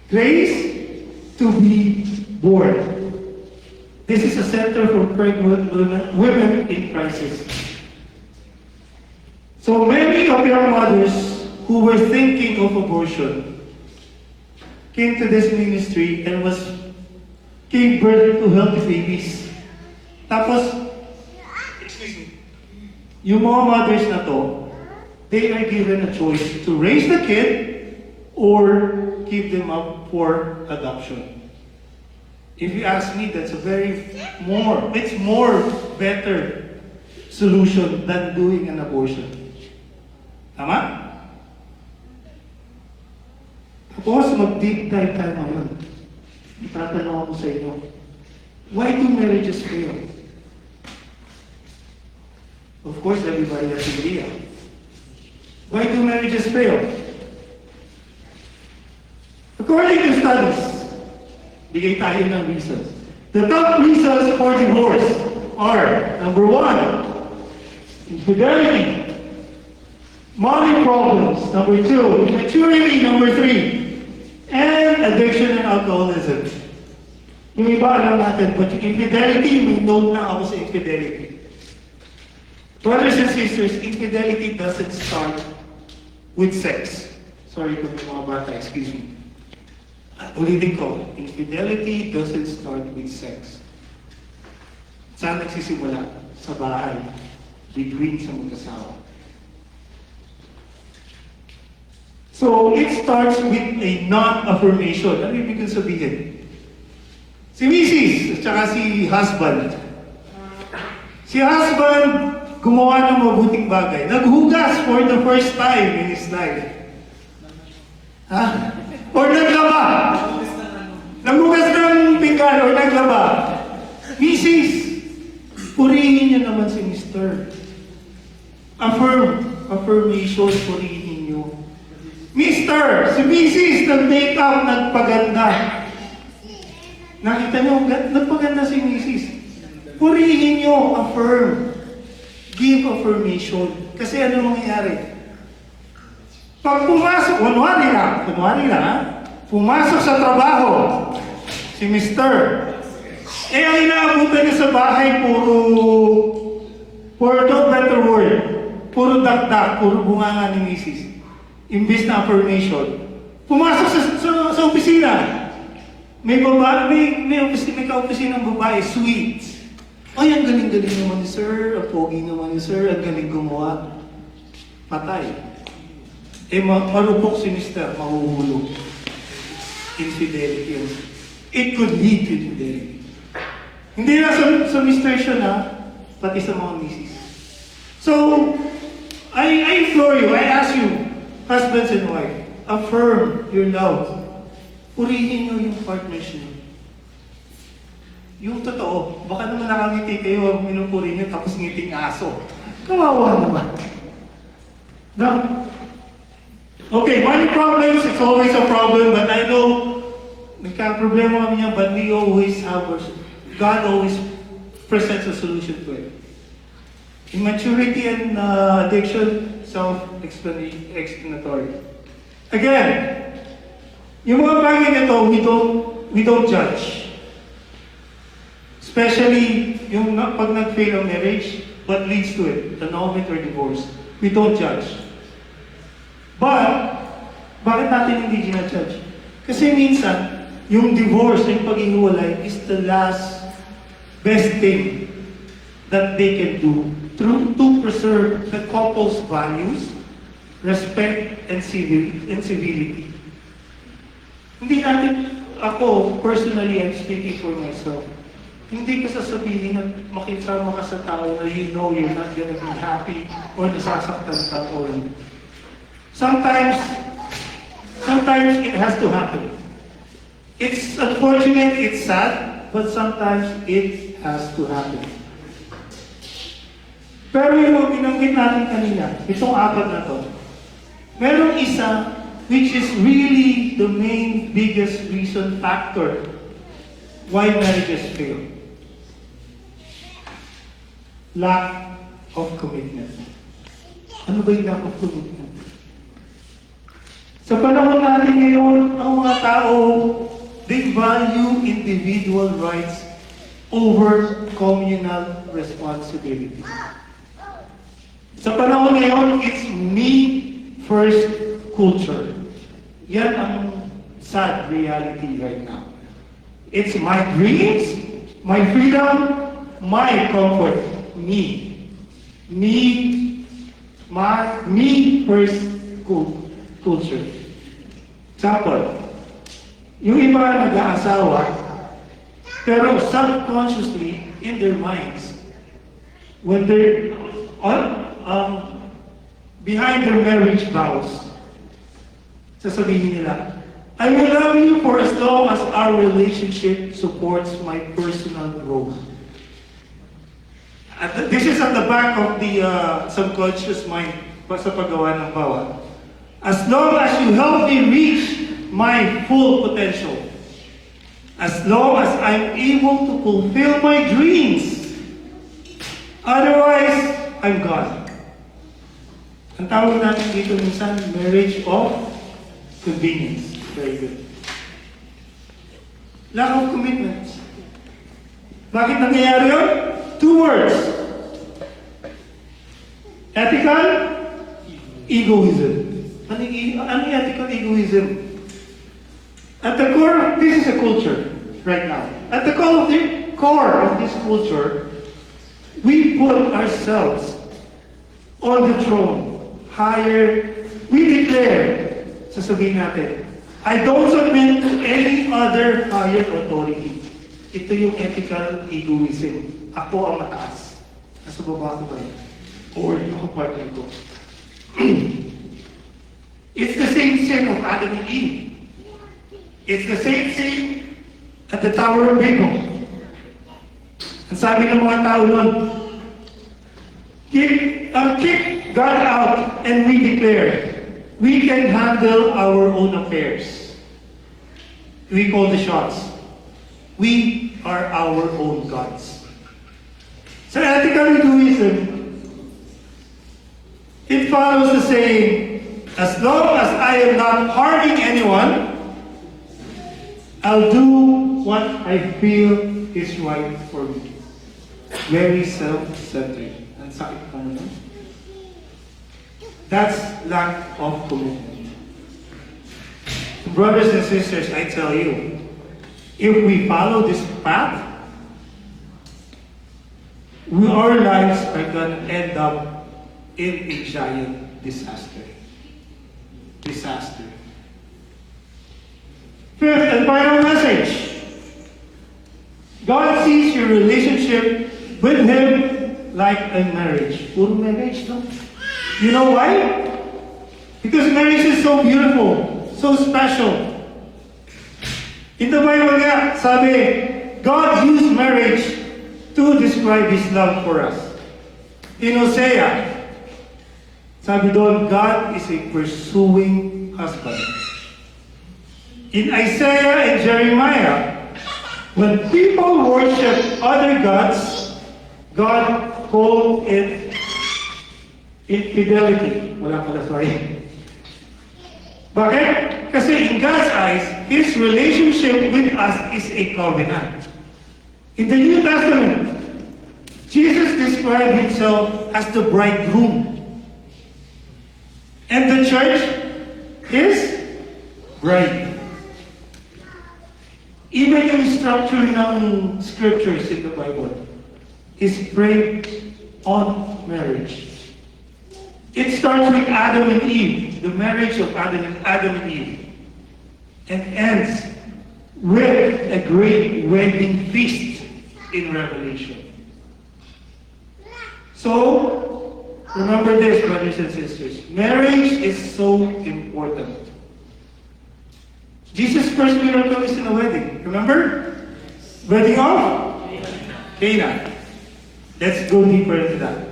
Grace to be born. This is a center for pregnant women in crisis. So many of your mothers who were thinking of abortion came to this ministry and gave birth to healthy babies. Tapos, excuse me, yung mga mothers na to, they are given a choice to raise the kid or give them up for adoption. If you ask me, that's it's more better solution than doing an abortion. Tama? Tapos, mag-deep dive tayo ngayon. Itatanong ako sa inyo, why do marriages fail? Of course, everybody has an idea. Why do marriages fail? According to studies, bigay tayo ng reasons. The top reasons for divorce are, number 1, infidelity. Money problems, number 2, immaturity, number 3, and addiction and alcoholism. Yung iba alam natin, but yung infidelity, may note na ako sa infidelity. Brothers and sisters, infidelity doesn't start with sex. Sorry kung may mga bata, excuse me. Ulitin ko, infidelity doesn't start with sex. Saan nagsisimula? Sa bahay, between sa mag-asawa. So, it starts with a non-affirmation. Ano ibig sabihin? Si Mrs. at saka si husband. Si husband, gumawa ng mabuting bagay. Naghugas for the first time in his life. Ha? Or naglaba. Naghugas ng pinggan or naglaba. Mrs., purihin niyo naman si Mr. Affirmation, purihin niyo. Mr., si Mrs. nag-makeup, nagpaganda. Nakita niyo, nagpaganda si Mrs. Purihin niyo, affirm. Give affirmation. Kasi ano mangyayari? Pag pumasok, kunwari lang, ha? Pumasok sa trabaho, si Mr. Ang inaabutan niya sa bahay, for no better word, puro dakdak, puro bunganga ni Mrs. Imbis na affirmation. Pumasok sa opisina. May ka-opisina ng babae, sweet. Ay, ang galing-galing naman ni sir, ang pogi naman ni sir, ang galing gumawa. Patay. Marupok si Mr., mahuhulog. Infidelity. It could lead to infidelity. Hindi na sa Mr. siya na, pati sa mga misis. So, I implore you, I ask you, husbands and wife, affirm your love. Purihin nyo yung partners nyo. Yung totoo, baka naman nakangiti kayo, minupuri nyo, tapos ngiting aso. Kawawa naman. No? Okay, money problems, it's always a problem, but I know, nagka-problema kami niya, but we always have, God always presents a solution to it. Immaturity and addiction, self-explanatory. Again, yung mga bagay nito, we don't judge. Especially yung pag nag-fail ang marriage, what leads to it? Annulment or divorce. We don't judge. But, bakit natin hindi ginajudge? Kasi minsan, yung divorce, yung pag-ihiwalay, is the last best thing that they can do to preserve the couple's values, respect, and civility. Hindi natin, ako, personally, I'm speaking for myself. Hindi ko sasabihin na makisama ka sa tao na you know you're not gonna be happy or nasasaktan ka or Sometimes it has to happen. It's unfortunate, it's sad, but sometimes it has to happen. Pero yung binanggit natin kanina, itong apat na to, merong isa which is really the main biggest reason factor why marriages fail. Lack of commitment. Ano ba yung lack of commitment? Sa panahon natin ngayon, ang mga tao, they value individual rights over communal responsibility. Sa panahon ngayon, it's me first culture. Yan ang sad reality right now. It's my dreams, my freedom, my comfort. Me. Me first culture. Example, yung iba nag-aasawa, pero subconsciously, in their minds, when they're behind their marriage vows, sasabihin nila, I will love you for as long as our relationship supports my personal growth. This is at the back of the subconscious mind sa paggawa ng bawat. As long as you help me reach my full potential, as long as I'm able to fulfill my dreams, otherwise, I'm gone. Ang tawag natin dito minsan, marriage of convenience. Very good. Lack of commitment. Bakit nangyayari yun? 2 words. Ethical egoism. Ano yung ethical egoism? At the core, this is a culture right now. At the core of this culture, we put ourselves on the throne, higher. We declare, sasabihin natin, I don't submit to any other higher authority. Ito yung ethical egoism. Ako ang mataas. Nasa baba ko ba yun? Or yung partner ko. It's the same sin of Adam and Eve. It's the same sin at the Tower of Babel. Ang sabi ng mga tao nun, kick God out and we declare, we can handle our own affairs. We call the shots. We are our own gods. So ethical egoism, it follows the saying, as long as I am not harming anyone, I'll do what I feel is right for me. Very self-centered. Ang sakit pa naman. That's lack of commitment. Brothers and sisters, I tell you, if we follow this path, our lives are going to end up in a giant disaster. Disaster. Fifth and final message. God sees your relationship with Him like a marriage. Puro marriage, no? You know why? Because marriage is so beautiful, so special. In the Bible nga, sabi, God used marriage to describe His love for us. In Hosea, sabi doon, God is a pursuing husband. In Isaiah and Jeremiah, when people worship other gods, God called it infidelity. Wala pala, sorry. Bakit? Kasi in God's eyes, His relationship with us is a covenant. In the New Testament, Jesus described Himself as the bridegroom. And the church is bride. Even yung structure ng scriptures in the Bible is framed on marriage. It starts with Adam and Eve, the marriage of Adam and Eve, and ends with a great wedding feast in Revelation. So, remember this, brothers and sisters. Marriage is so important. Jesus' first miracle is in a wedding. Remember? Wedding of Cana. Let's go deeper into that.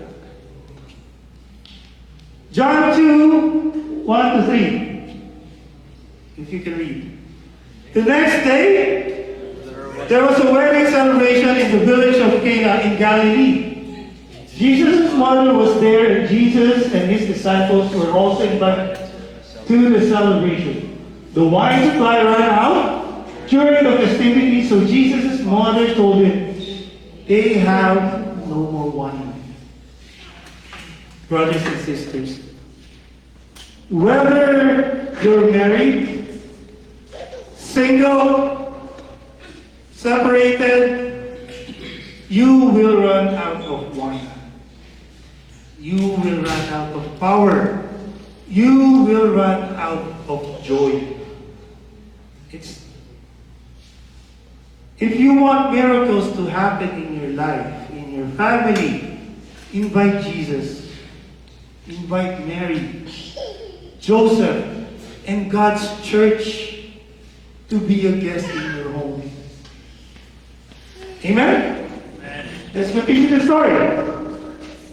John 2, 1 to 3. If you can read. The next day, there was a wedding celebration in the village of Cana in Galilee. Jesus' mother was there, and Jesus and His disciples were also invited to the celebration. The wine supply ran out during the festivities, so Jesus' mother told Him, they have no more wine. brothers and sisters, whether you're married, single, separated, you will run out of wine. You will run out of power. You will run out of joy. If you want miracles to happen in your life, in your family, invite Jesus. Invite Mary, Joseph, and God's church to be a guest in your home. Amen? Let's continue the story.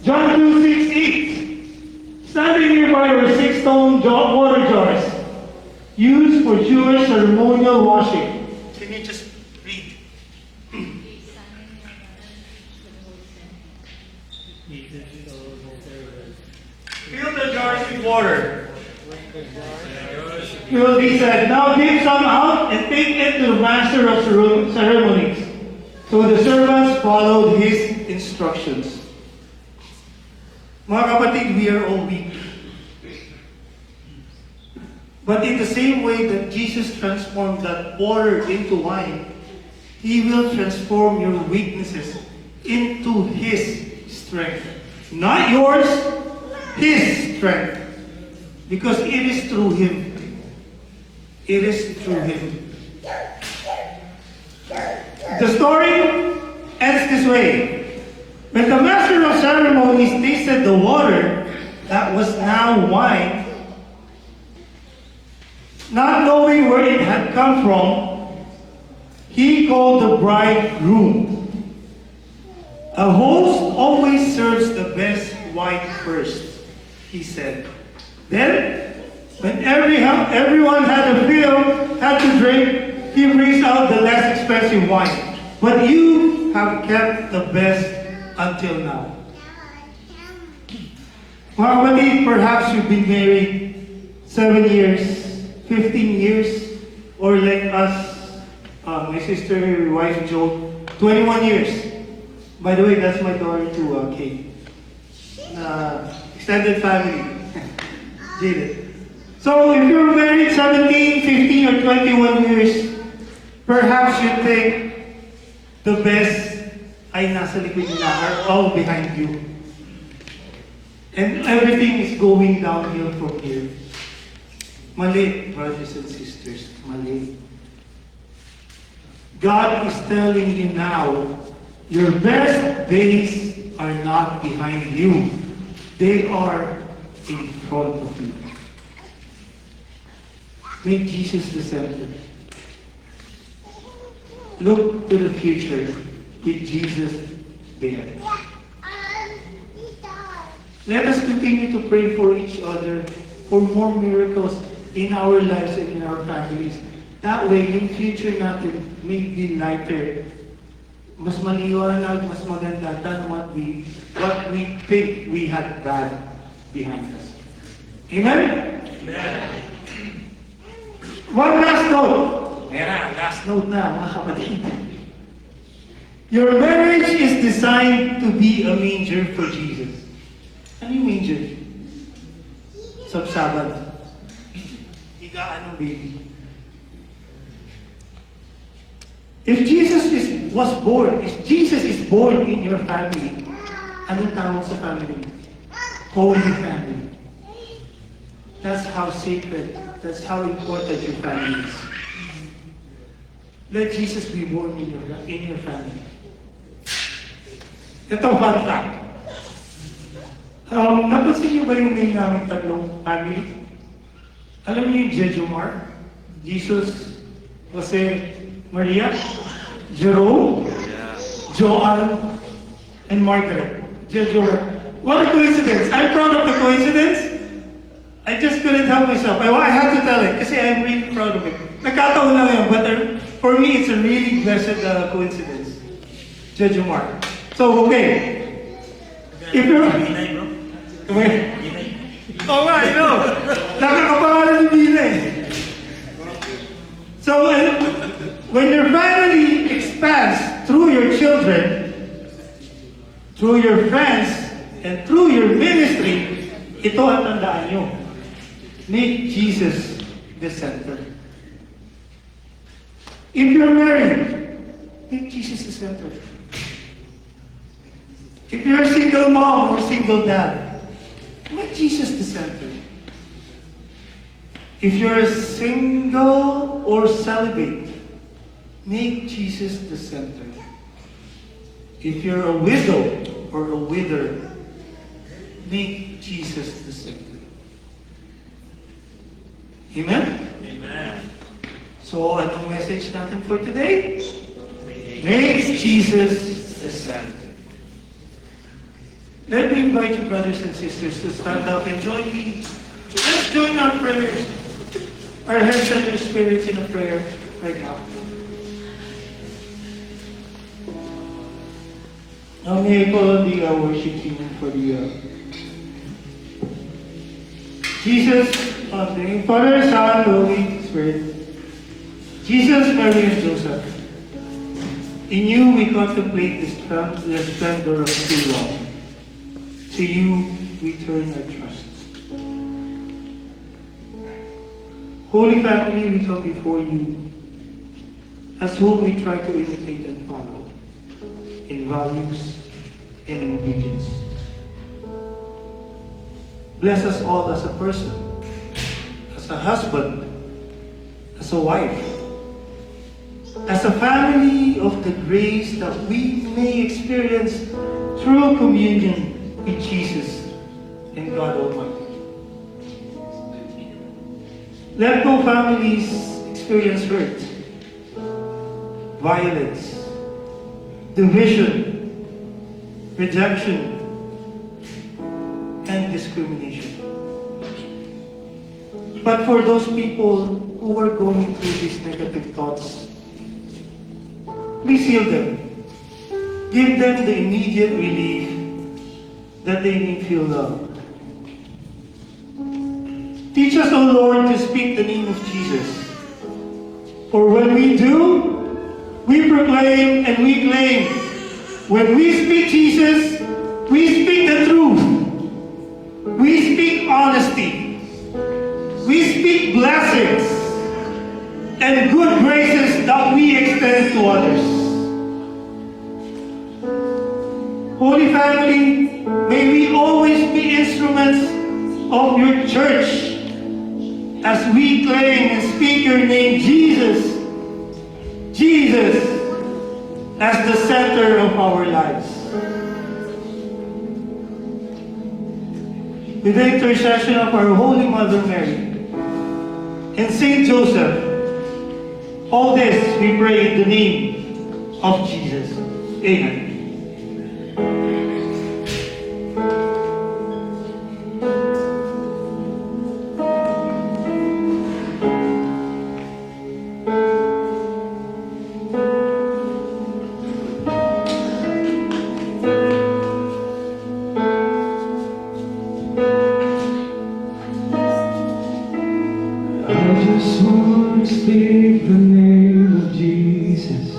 John 2:6-8. Standing nearby were 6 stone water jars used for Jewish ceremonial washing. Can you just read? Fill the jars with water. He said, now give some out and take it to the master of ceremonies. So the servants followed his instructions. Mga kapatid, we are all weak. But in the same way that Jesus transformed that water into wine, He will transform your weaknesses into His strength. Not yours, His strength. Because it is through Him. It is through Him. The story ends this way. When the master of ceremonies tasted the water that was now wine, not knowing where it had come from, he called the bridegroom. A host always serves the best wine first, he said. Then, when everyone had a fill, had to drink, he brings out the less expensive wine. But you have kept the best until now. Mga kapatid, perhaps you've been married 7 years, 15 years, or like us, my sister, my wife Jo, 21 years. By the way, that's my daughter too, Kate. Extended family. Jaded. So if you're married 17, 15, or 21 years, perhaps you think the best ay nasa likod na are all behind you. And everything is going downhill from here. Mali, brothers and sisters, mali. God is telling you now, your best days are not behind you. They are in front of you. Make Jesus the center. Look to the future with Jesus there. Let us continue to pray for each other for more miracles in our lives and in our families. That way, yung future natin may be lighter. Mas maliwanag, mas maganda than what we think we had bad behind us. Amen? Amen. One last note. Last note na, mga kapatid. Your marriage is designed to be a manger for Jesus. Ano yung manger? Sabsaban. Higaan ng baby. If Jesus is born in your family, anong tawag sa family? Holy family. That's how sacred, that's how important your family is. Let Jesus be born in your family. Ito, fun fact. Napansin niyo ba yung name namin tatlong family? Alam niyo yung Jejomar? Jesus, Jose, Maria, Jerome, Joan, and Margaret. Jejomar. What a coincidence. I'm proud of the coincidence. I just couldn't help myself. I had to tell it kasi I'm really proud of it. Nagkataon lang yun, but for me, it's a really blessed coincidence. Jejomar. So, okay. If you're... Come here. Oh, I know. Nakakapangalan ni Bina eh. So, when your family expands through your children, through your friends, and through your ministry, ito ang tandaan nyo. Make Jesus the center. If you're married, make Jesus the center. If you're a single mom or single dad, make Jesus the center. If you're single or celibate, make Jesus the center. If you're a widow or a widower, make Jesus the center. Amen? Amen. So, anong message natin for today? Make Jesus the center. Let me invite you, brothers and sisters, to stand up and join me. Let's join our prayers. Our heads and our spirits in a prayer right now. Now may I call on the worship team for the Jesus, on the name of Father, Son, Holy Spirit. Jesus, Mary, and Joseph. In you we contemplate the splendor of true love. To you we turn our trust. Holy Family, we come before you as whom we try to imitate and follow in values and in obedience. Bless us all as a person, as a husband, as a wife, as a family of the grace that we may experience through communion with Jesus and God Almighty. Let no families experience hurt, violence, division, rejection, and discrimination. But for those people who are going through these negative thoughts, please heal them. Give them the immediate relief that they may feel loved. Teach us, O Lord, to speak the name of Jesus. For when we do, we proclaim and we claim. When we speak Jesus, we speak the truth. We speak honesty. We speak blessings and good graces that we extend to others. Holy Family, may we always be instruments of your church as we claim and speak your name, Jesus. Jesus as the center of our lives. With the intercession of our Holy Mother Mary and Saint Joseph, all this we pray in the name of Jesus. Amen. I just want to speak the name of Jesus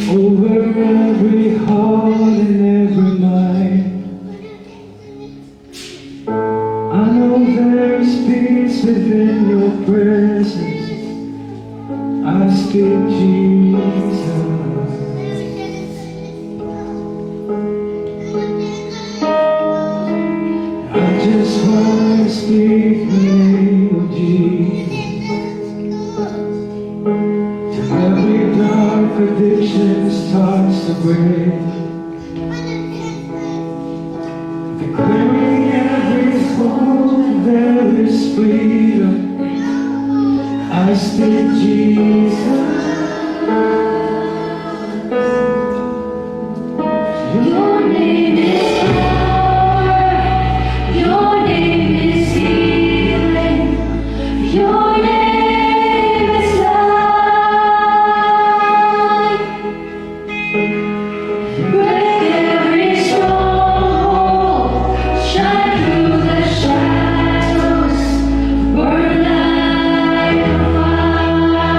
over every heart and every mind. I know there is peace within your presence. I speak Jesus. I just want to speak the name of Jesus. Till every dark addiction starts to break. Declaring every soul there is freedom. I speak Jesus. Your name is power. Your name is healing. Your name is life. Break every stronghold. Shine through the shadows. Burn like a fire.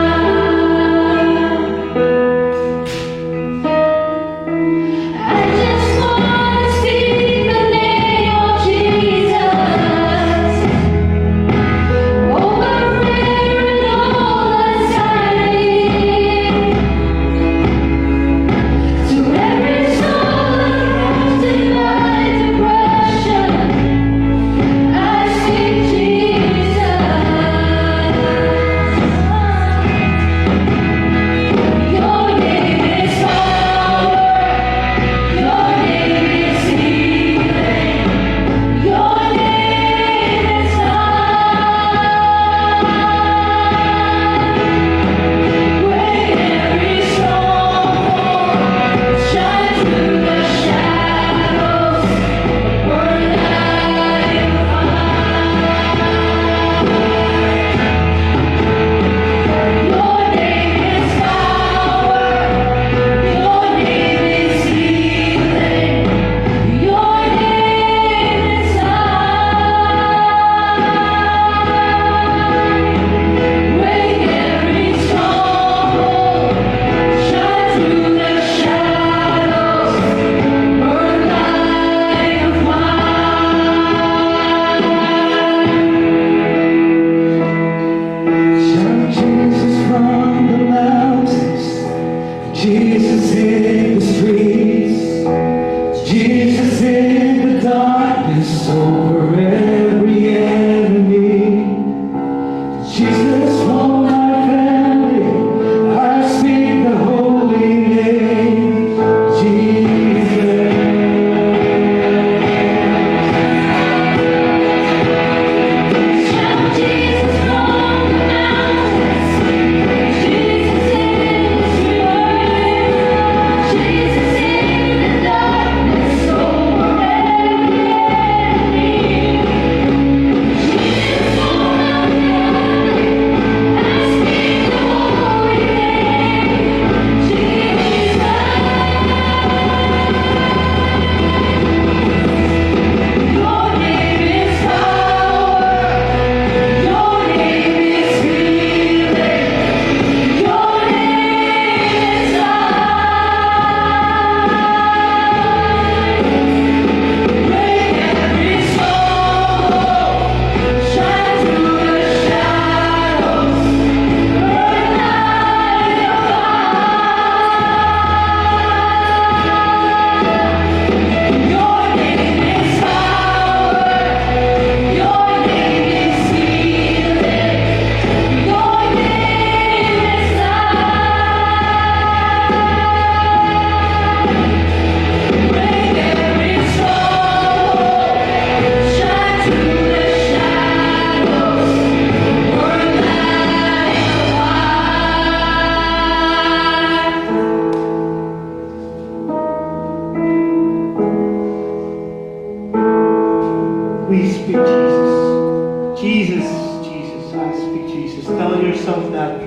speak Jesus. Tell yourself that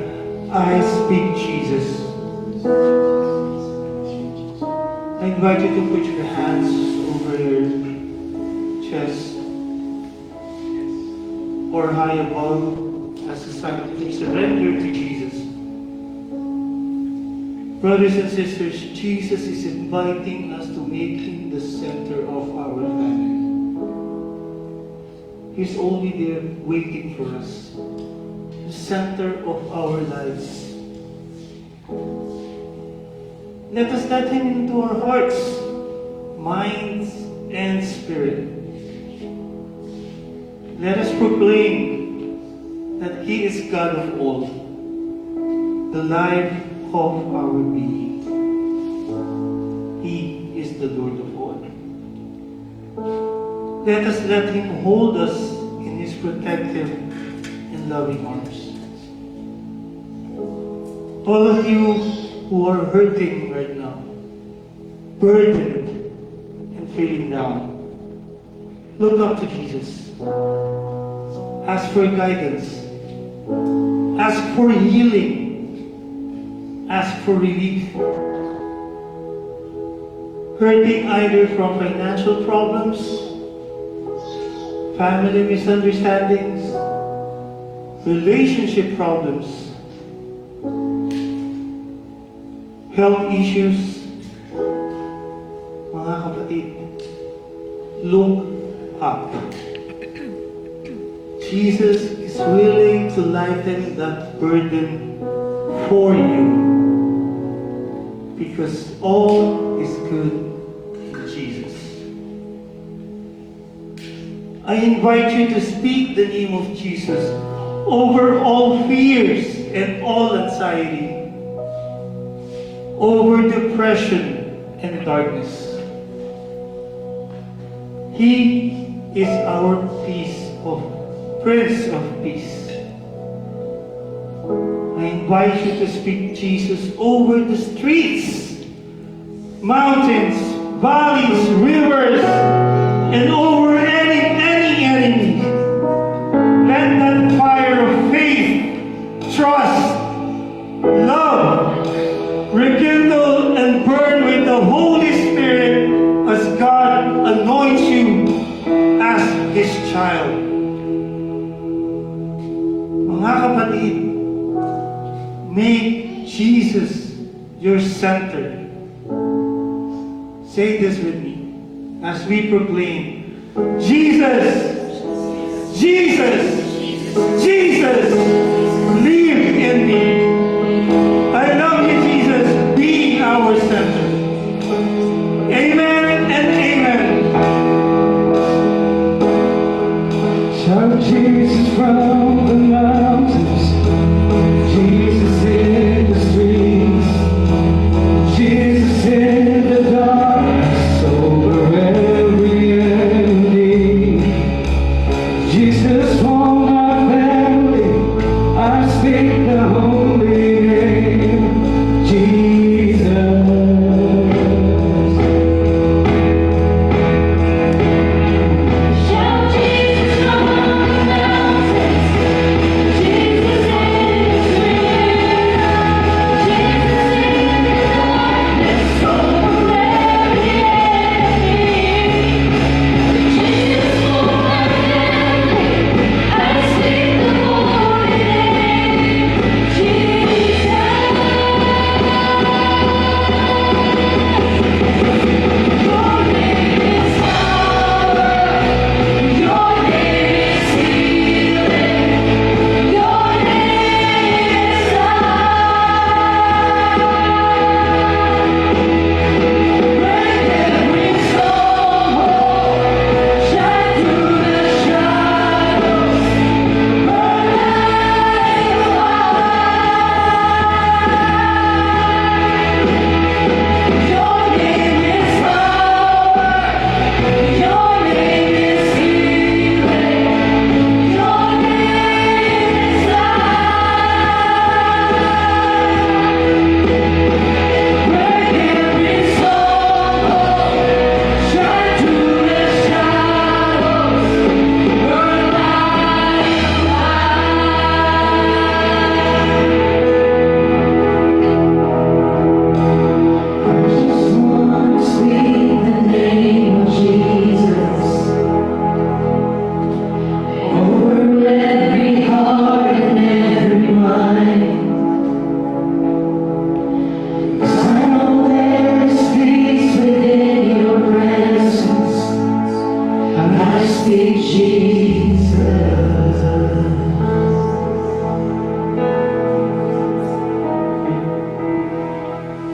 I speak Jesus. I invite you to put your hands over your chest or high above as a sign of surrender to Jesus. Brothers and sisters, Jesus is inviting us to make Him the center of our family. He's only there waiting for us, the center of our lives. Let us let Him into our hearts, minds, and spirit. Let us proclaim that He is God of all, the life of our being. He is the Lord of all. Let us let Him hold us in His protective and loving arms. All of you who are hurting right now, burdened and feeling down, look up to Jesus. Ask for guidance. Ask for healing. Ask for relief. Hurting either from financial problems, family misunderstandings, relationship problems, health issues, mga kapatid, look up. Jesus is willing to lighten that burden for you because all is good in Jesus. I invite you to speak the name of Jesus over all fears and all anxiety, over depression and darkness. He is our Prince of Peace. I invite you to speak Jesus over the streets, mountains, valleys, rivers, and over any enemy. Let that fire of faith, trust, love, rekindle and burn with the Holy Spirit as God anoints you as His child. Mga kapatid, make Jesus your center. Say this with me as we proclaim, Jesus, Jesus, Jesus, live in me. I love you, Jesus. Be our center. Amen and amen. Shout Jesus from the mountains, Jesus in the streets, Jesus in the darkness over every enemy. Jesus for my family, I speak the holy name, Jesus.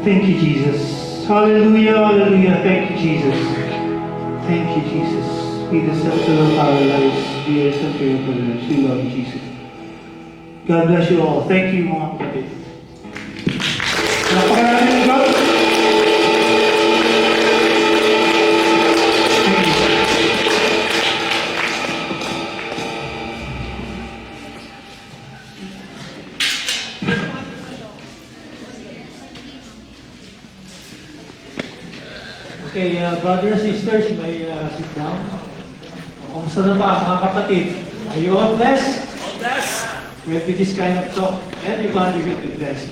Thank you, Jesus. Hallelujah, hallelujah. Thank you, Jesus. Thank you, Jesus. Be the center of our lives. Be the center of our lives. We love you, Jesus. God bless you all. Thank you, mga kapatid. Napakalaman ng God. Thank you. Okay, brothers and sisters, may sit down. Kumusta na ba mga kapatid? Are you all blessed? All blessed. With this kind of talk, everybody will be blessed.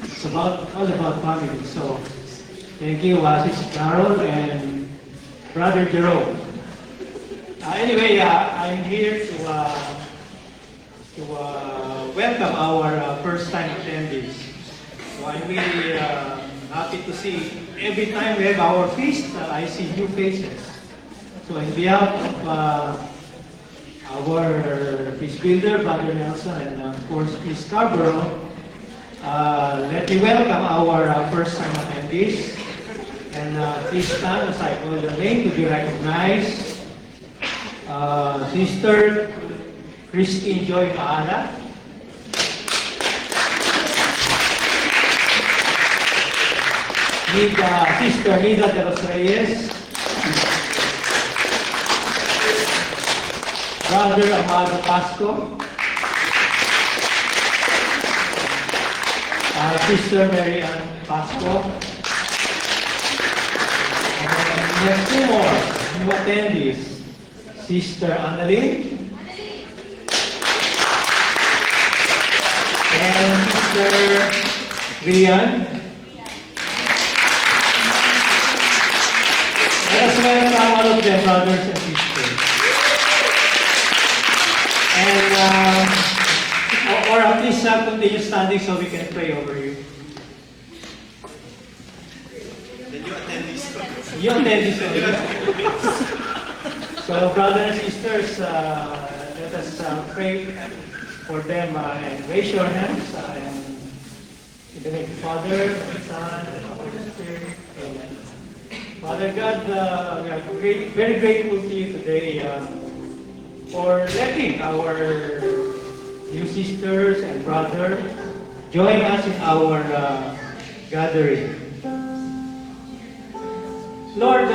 It's all about family. So, thank you, Sister Carol and Brother Jerome. Anyway, I'm here to welcome our first-time attendees. So I'm really happy to see every time we have our feast, I see new faces. So in behalf of our feast builder, Brother Nelson, and of course, Miss Scarborough, let me welcome our first-time attendees. And please stand as I call your name to be recognized. Sister Christine Joy Maala. Sister Nida de los Reyes. Brother Amado Pasco. Sister Mary Ann Pasco. And we have two more new attendees. Sister Annalyn. And Sister Rian. Let us welcome all of them, brothers and sisters. And, or at least continue standing so we can pray over you. You attendees. So, brothers and sisters, let us pray for them and raise your hands. And in the name of the Father, the Son, and the Holy Spirit. Amen. Father God, we are very grateful to you today for letting our new sisters and brothers join us in our gathering. Lord,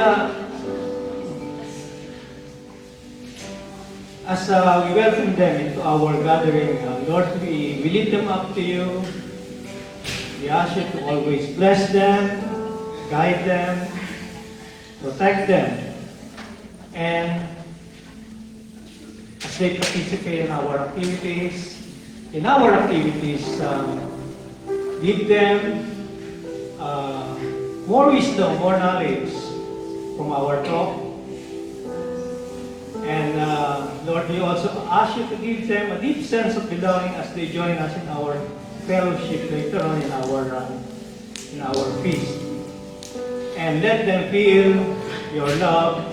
as we welcome them into our gathering, Lord, we lift them up to you. We ask you to always bless them, guide them, protect them, and as they participate in our activities, give them more wisdom, more knowledge from our talk. And Lord, we also ask you to give them a deep sense of belonging as they join us in our fellowship later on in our feast. And let them feel your love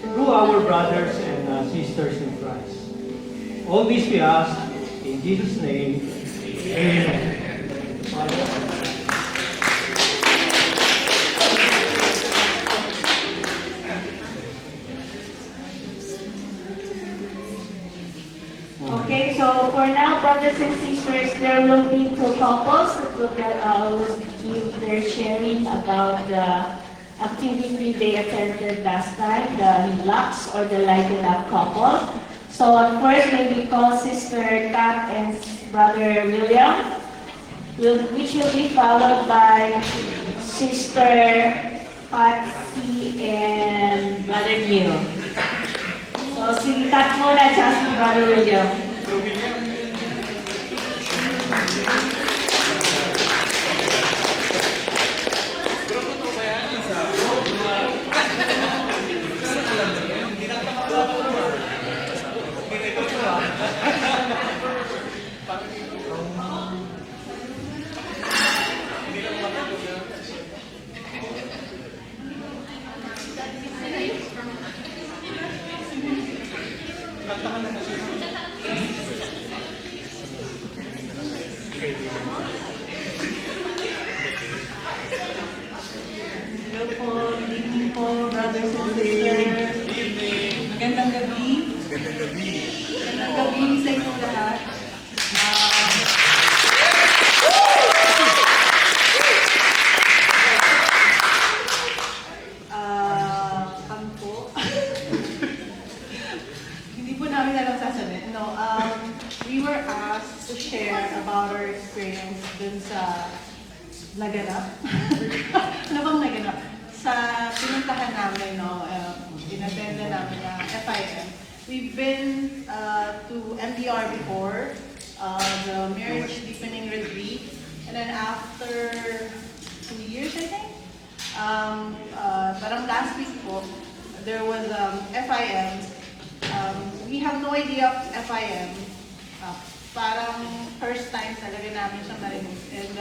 through our brothers and sisters in Christ. All this we ask in Jesus' name. Amen. Father. Okay, so for now, brothers and sisters, there will be two couples that will give their sharing about the activity they attended last time, the Lux or the Lighten Up couple. So at first, may we call Sister Kat and Brother William, which will be followed by Sister Patsy and Brother Neil. So si Kat muna, tsaka si Brother William. us to share about our experience dun sa naganap. Ano bang naganap? Sa pinuntahan namin, no, inattenda namin na FIM. We've been to MDR before, the Marriage Deepening Retreat, and then after 2 years, I think, parang last week po, there was FIM. We have no idea of FIM. Parang first time talaga namin siya marinig. And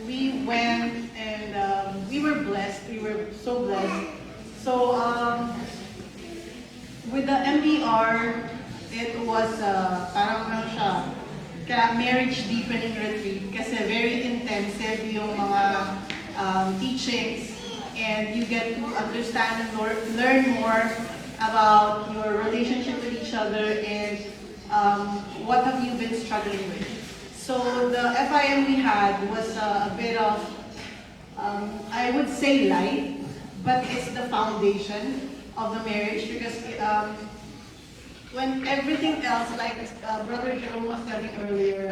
we went and we were blessed. We were so blessed. So with the MDR, it was parang ano siya, kaya marriage deepening retreat kasi very intensive yung mga teachings, and you get to understand and learn more about your relationship with each other and what have you been struggling with. So the FIM we had was a bit of, I would say light, but it's the foundation of the marriage because when everything else, like Brother Jerome was telling earlier,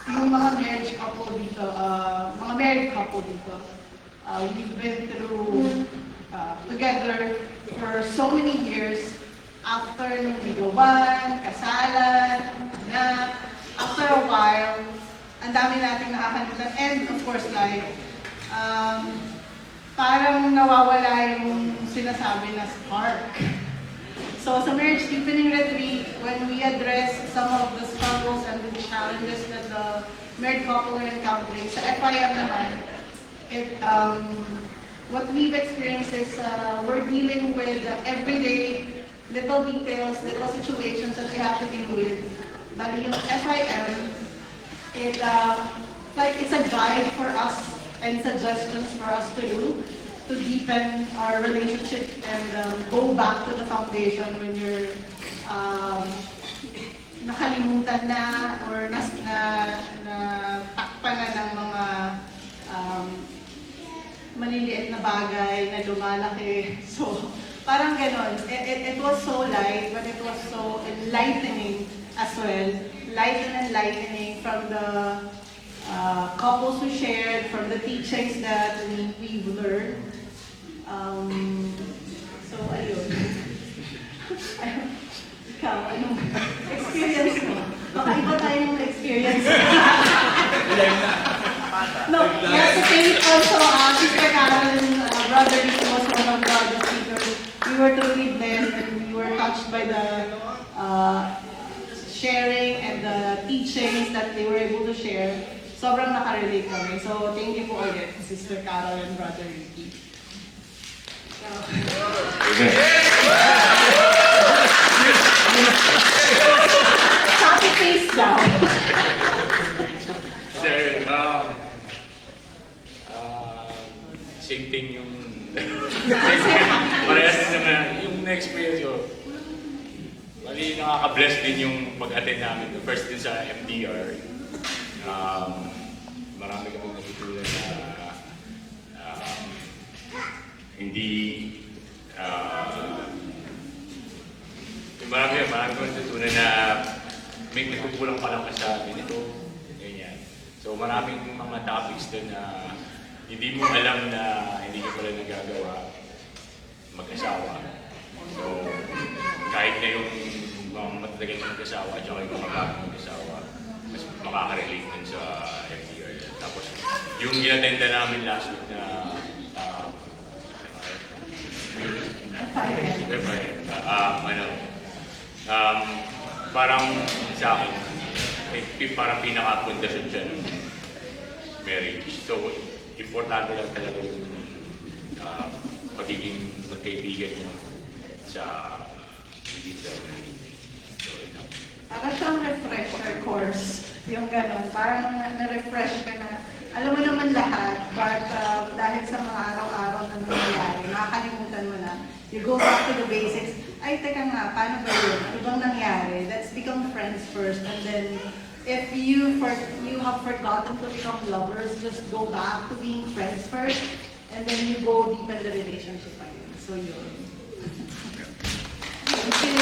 yung mga marriage couple dito, mga married couple dito, we've been through together for so many years. After nung bigoban, kasalan, anak, after a while, ang dami nating nakakalimutan. And of course, like, parang nawawala yung sinasabi na spark. So sa Marriage Deepening Retreat, when we address some of the struggles and the challenges that the married couple are encountering, sa FIM naman, what we've experienced is we're dealing with everyday little details, little situations that we have to deal with. Bali yung FIM, it's a guide for us and suggestions for us to do to deepen our relationship and go back to the foundation when you're nakalimutan na or takpan na ng mga maliliit na bagay na lumalaki. So, parang ganon. It was so light, but it was so enlightening as well. Light and enlightening from the couples who shared, from the teachings that we've learned. So, ayun. Ikaw, anong experience mo? Baka iba tayong experience. No, yes, to say it also, Sister Carolyn, Brother Rico was one of the speakers. We were totally blessed and we were touched by the sharing and the teachings that they were able to share. Sobrang nakarelate kami. So, thank you po ulit, Sister Carol and Brother Ricky. Happy face down. Sir, same thing yung parehas naman yung na-experience ko. Bali, nakaka-bless din yung pag-attend namin. First din sa MDR. Marami kami natutunan na hindi marami kami natutunan na may nagkukulang pa lang ka sa ganito, ganyan. So maraming mga topics din na hindi mo alam na hindi ka pala nagagawa mag-asawa. So kahit na yung mga matatagal na mag-asawa at saka yung mga bagong mag-asawa, mas makaka-relate din sa FDR. Tapos yung inattenda namin last week na parang sa akin, parang pinaka-pundasyon siya ng marriage. So, importante lang talaga yung pagiging magkaibigan niyo sa hindi sa so, Parang siyang refresher course, yung gano'n. Parang na-refresh ka na. Alam mo naman lahat, but dahil sa mga araw-araw na nangyayari, nakakalimutan mo na. You go back to the basics. Ay, teka nga, paano ba yun? Ano bang nangyari? Let's become friends first. And then, if you have forgotten to become lovers, just go back to being friends first. And then you go deepen the relationship again. So, yun. Thank you.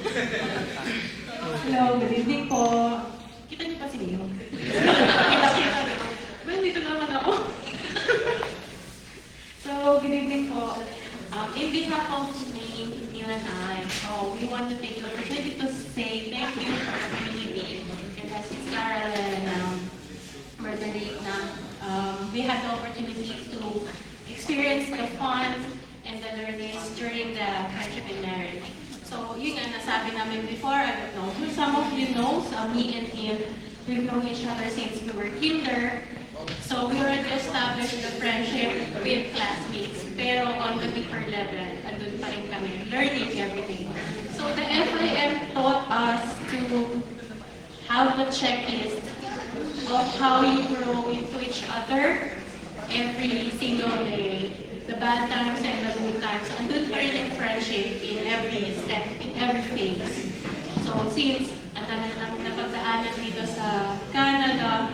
Hello, good evening po. Kita niyo pa si Leo? Kita. Well, dito naman ako. So, good evening po. In behalf of me, Neil and I, we want to take the opportunity to say thank you for the community. And as it's Carol and Brother Rick na we had the opportunity to experience the fun and the learnings during the friendship and marriage. So, yun nga nasabi namin before, I don't know. Some of you know, me and him, we've known each other since we were kinder. So, we already established the friendship with classmates. Pero on the deeper level, andun pa rin kami, learning everything. So, the FIM taught us to have a checklist of how you grow into each other every single day. The bad times and the good times. Andun pa rin yung friendship in every step, in every phase. So since ang dami na napagdaanan dito sa Canada,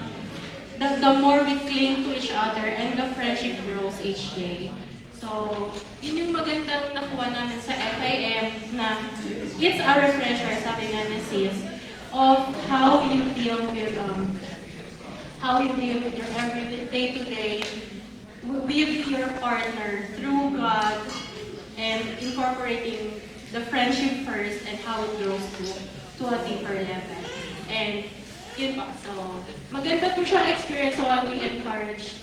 the more we cling to each other and the friendship grows each day. So, yun yung magandang nakuha namin sa FIM na it's a refresher, sabi nga ni Sis, of how you deal with your every day-to-day with your partner through God and incorporating the friendship first and how it grows to a deeper level. And yun pa. So, maganda po siyang experience. So, I will encourage,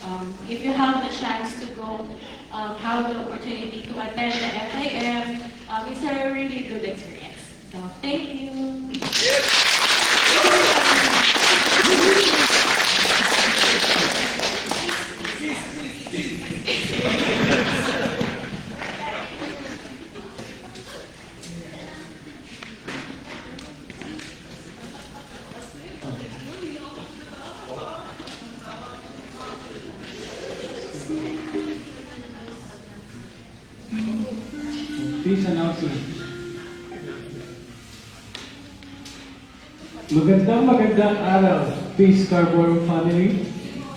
if you have the chance to go, have the opportunity to attend the FIM, it's a really good experience. So, thank you. Peace announcement. Magandang araw, Peace Scarborough family.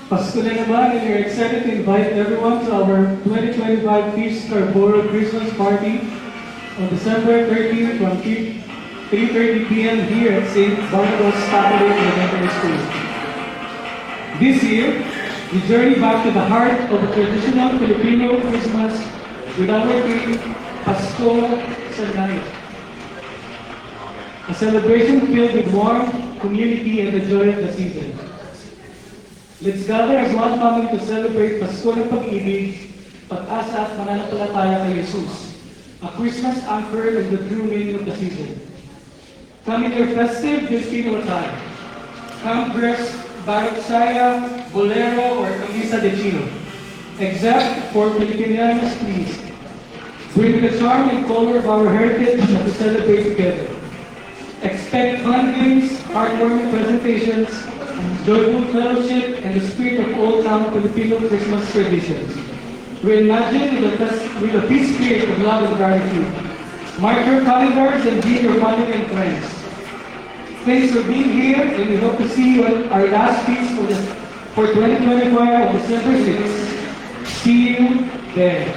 Pasko na naman, and we're excited to invite everyone to our 2025 Peace Scarborough Christmas party on December 13 from 3:30 p.m. here at St. Barnabas Catholic Elementary School. This year, we journey back to the heart of a traditional Filipino Christmas with our theme, Pasko sa Night. A celebration filled with warmth, community, and the joy of the season. Let's gather as one family to celebrate Pasko ng pag-ibig, pag-asa at mananampalataya kay Jesus, a Christmas anchor and the true meaning of the season. Come in your festive Filipino attire. Come dressed Barok Saya, Bolero, or Camisa de Chino. Except for Filipinos, please. Bring the charm and color of our heritage to celebrate together. Expect fun games, heartwarming presentations, joyful fellowship, and the spirit of old-time Filipino Christmas traditions. Reimagine with a peace spirit of love and gratitude. Mark your calendars and be your family and friends. Thanks for being here, and we hope to see you at our last feast for 2025 on December 6th. See you there.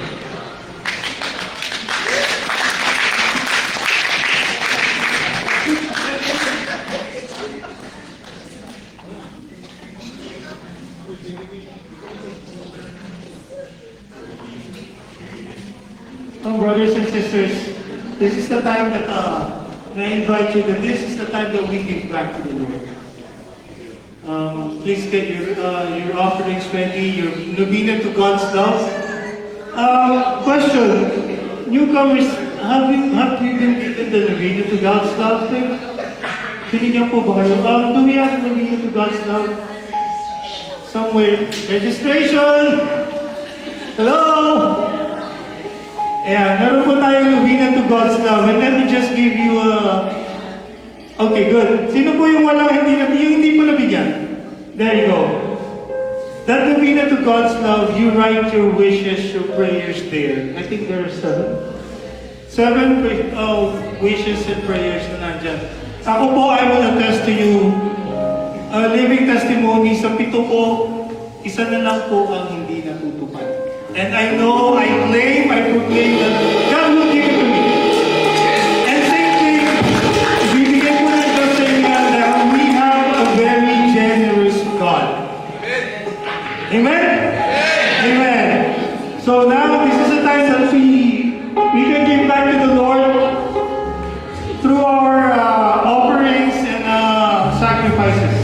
Brothers and sisters, this is the time that I invite you that this is the time that we give back to the Lord. Please get your offerings ready, your novena to God's love. Question: newcomers, have you been given the novena to God's love thing? Binigyan po ba kayo? Do we have novena to God's love? Somewhere. Registration! Hello! Yeah, meron po tayong novena to God's love. And let me just give you a... Okay, good. Sino po yung walang yung hindi po nabigyan? There you go. That novena to God's love, you write your wishes, your prayers there. I think there are 7 wishes and prayers na nandyan. Ako po, I will attest to you, living testimony sa 7 po, isa na lang po ang hindi natutupad. And I know, I proclaim that God will give it to me. And same thing, So now this is the time that we can give back to the Lord through our offerings and sacrifices.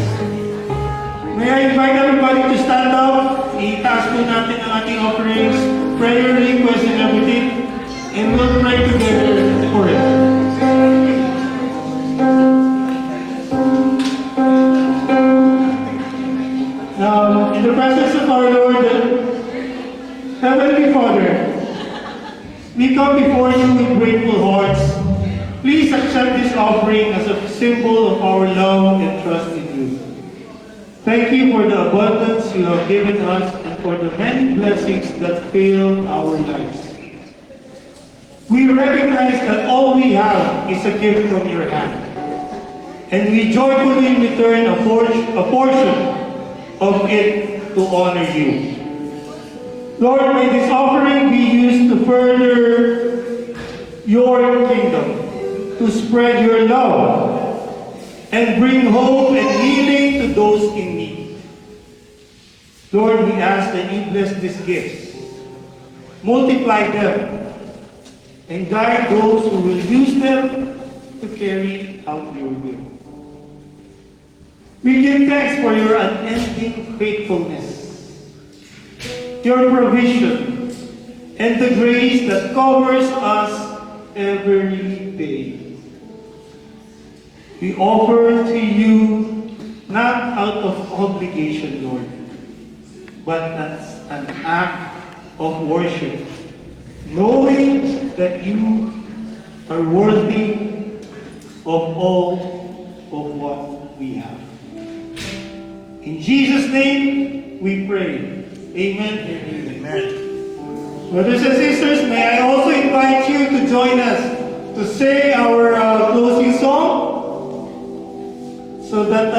May I invite everybody to stand up. Itaas po natin ang ating offerings, prayer requests and everything, and we'll pray together for it. Now, in the presence of our Lord, Heavenly Father, we come before you with grateful hearts. Please accept this offering as a symbol of our love and trust in you. Thank you for the abundance you have given us and for the many blessings that fill our lives. We recognize that all we have is a gift from your hand, and we joyfully return a portion of it to honor you. Lord, may this offering be used to further your kingdom, to spread your love, and bring hope and healing to those in need. Lord, we ask that you bless these gifts, multiply them, and guide those who will use them to carry out your will. We give thanks for your unending faithfulness, your provision, and the grace that covers us every day. We offer to you not out of obligation, Lord, but as an act of worship, knowing that you are worthy of all of what we have. In Jesus' name we pray. Amen and amen. Brothers and sisters, may I also invite you to join us to say our closing song so that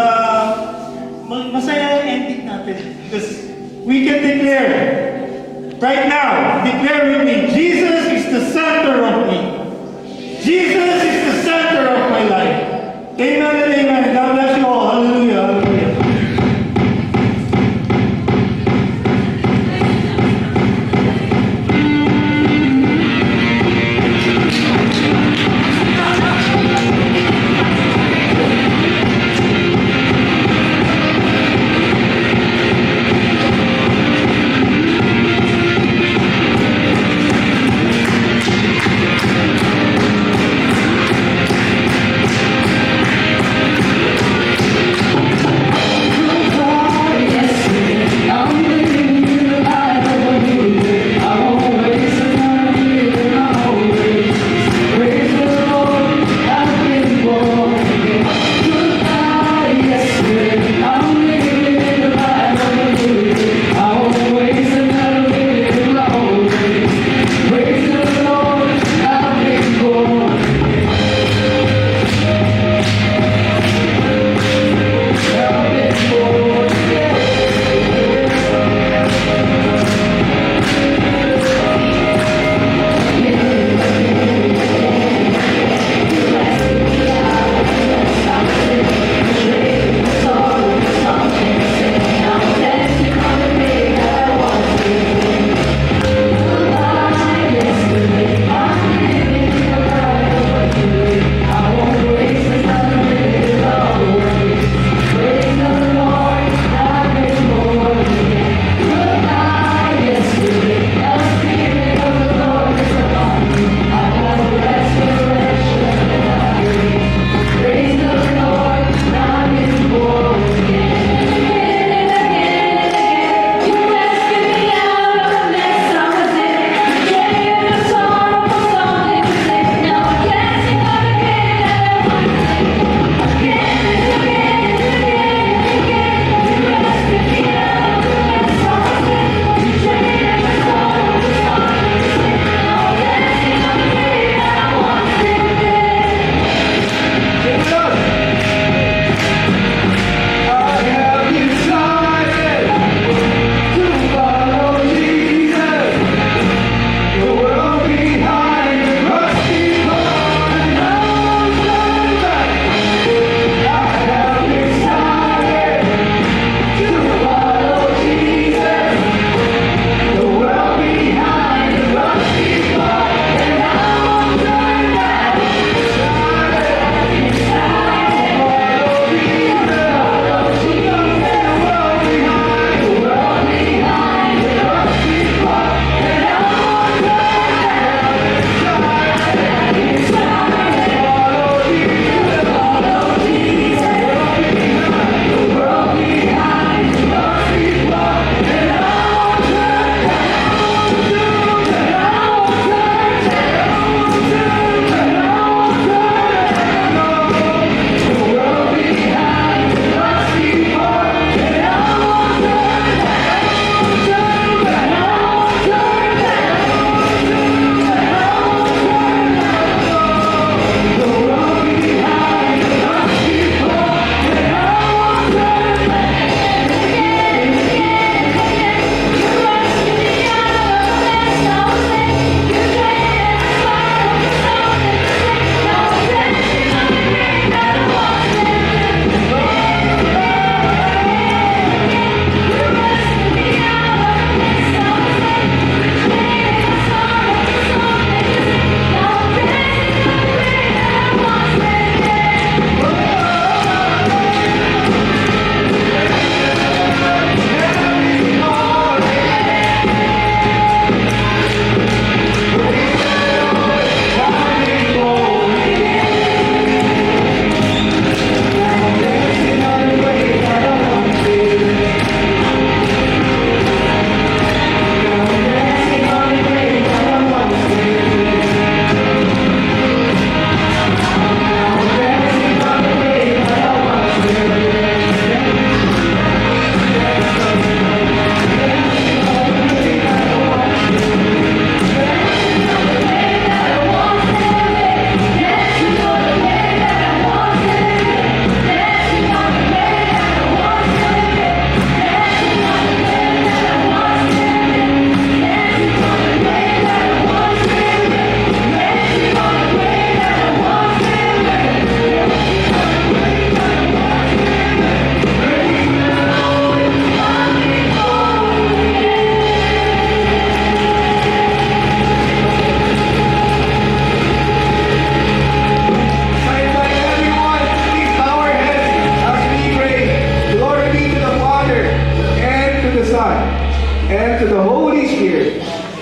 masaya ang ending natin. Because we can declare right now, declare with me, Jesus is the center of me. Jesus is the center of my life. Amen and amen. God bless you all. Hallelujah. Hallelujah.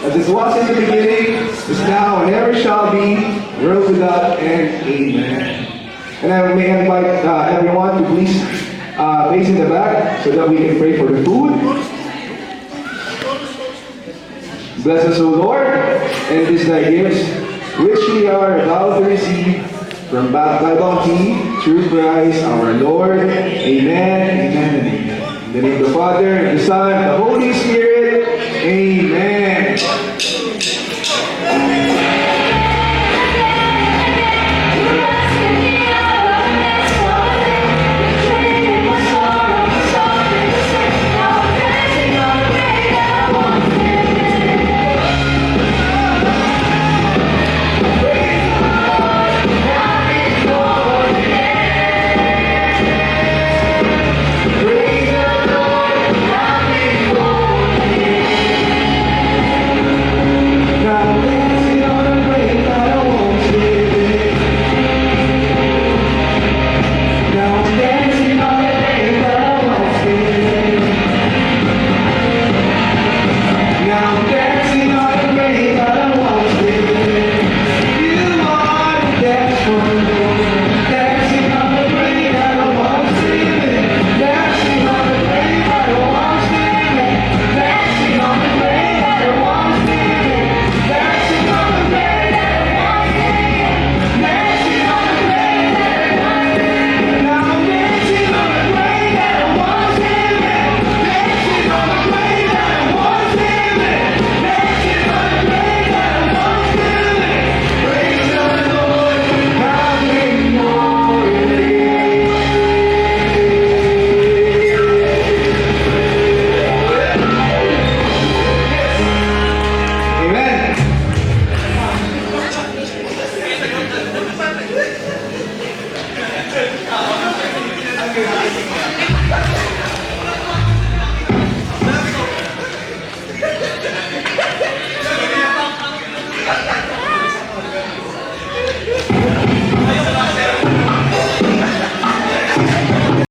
as it was in the beginning, is now, and ever shall be, world without end. Amen. And I may invite everyone to please face in the back so that we can pray for the food. Bless us, O Lord, and this thy gifts, which we are about to receive from thy bounty through Christ our Lord. Amen, amen, and amen. In the name of the Father, and the Son, and the Holy Spirit. Amen.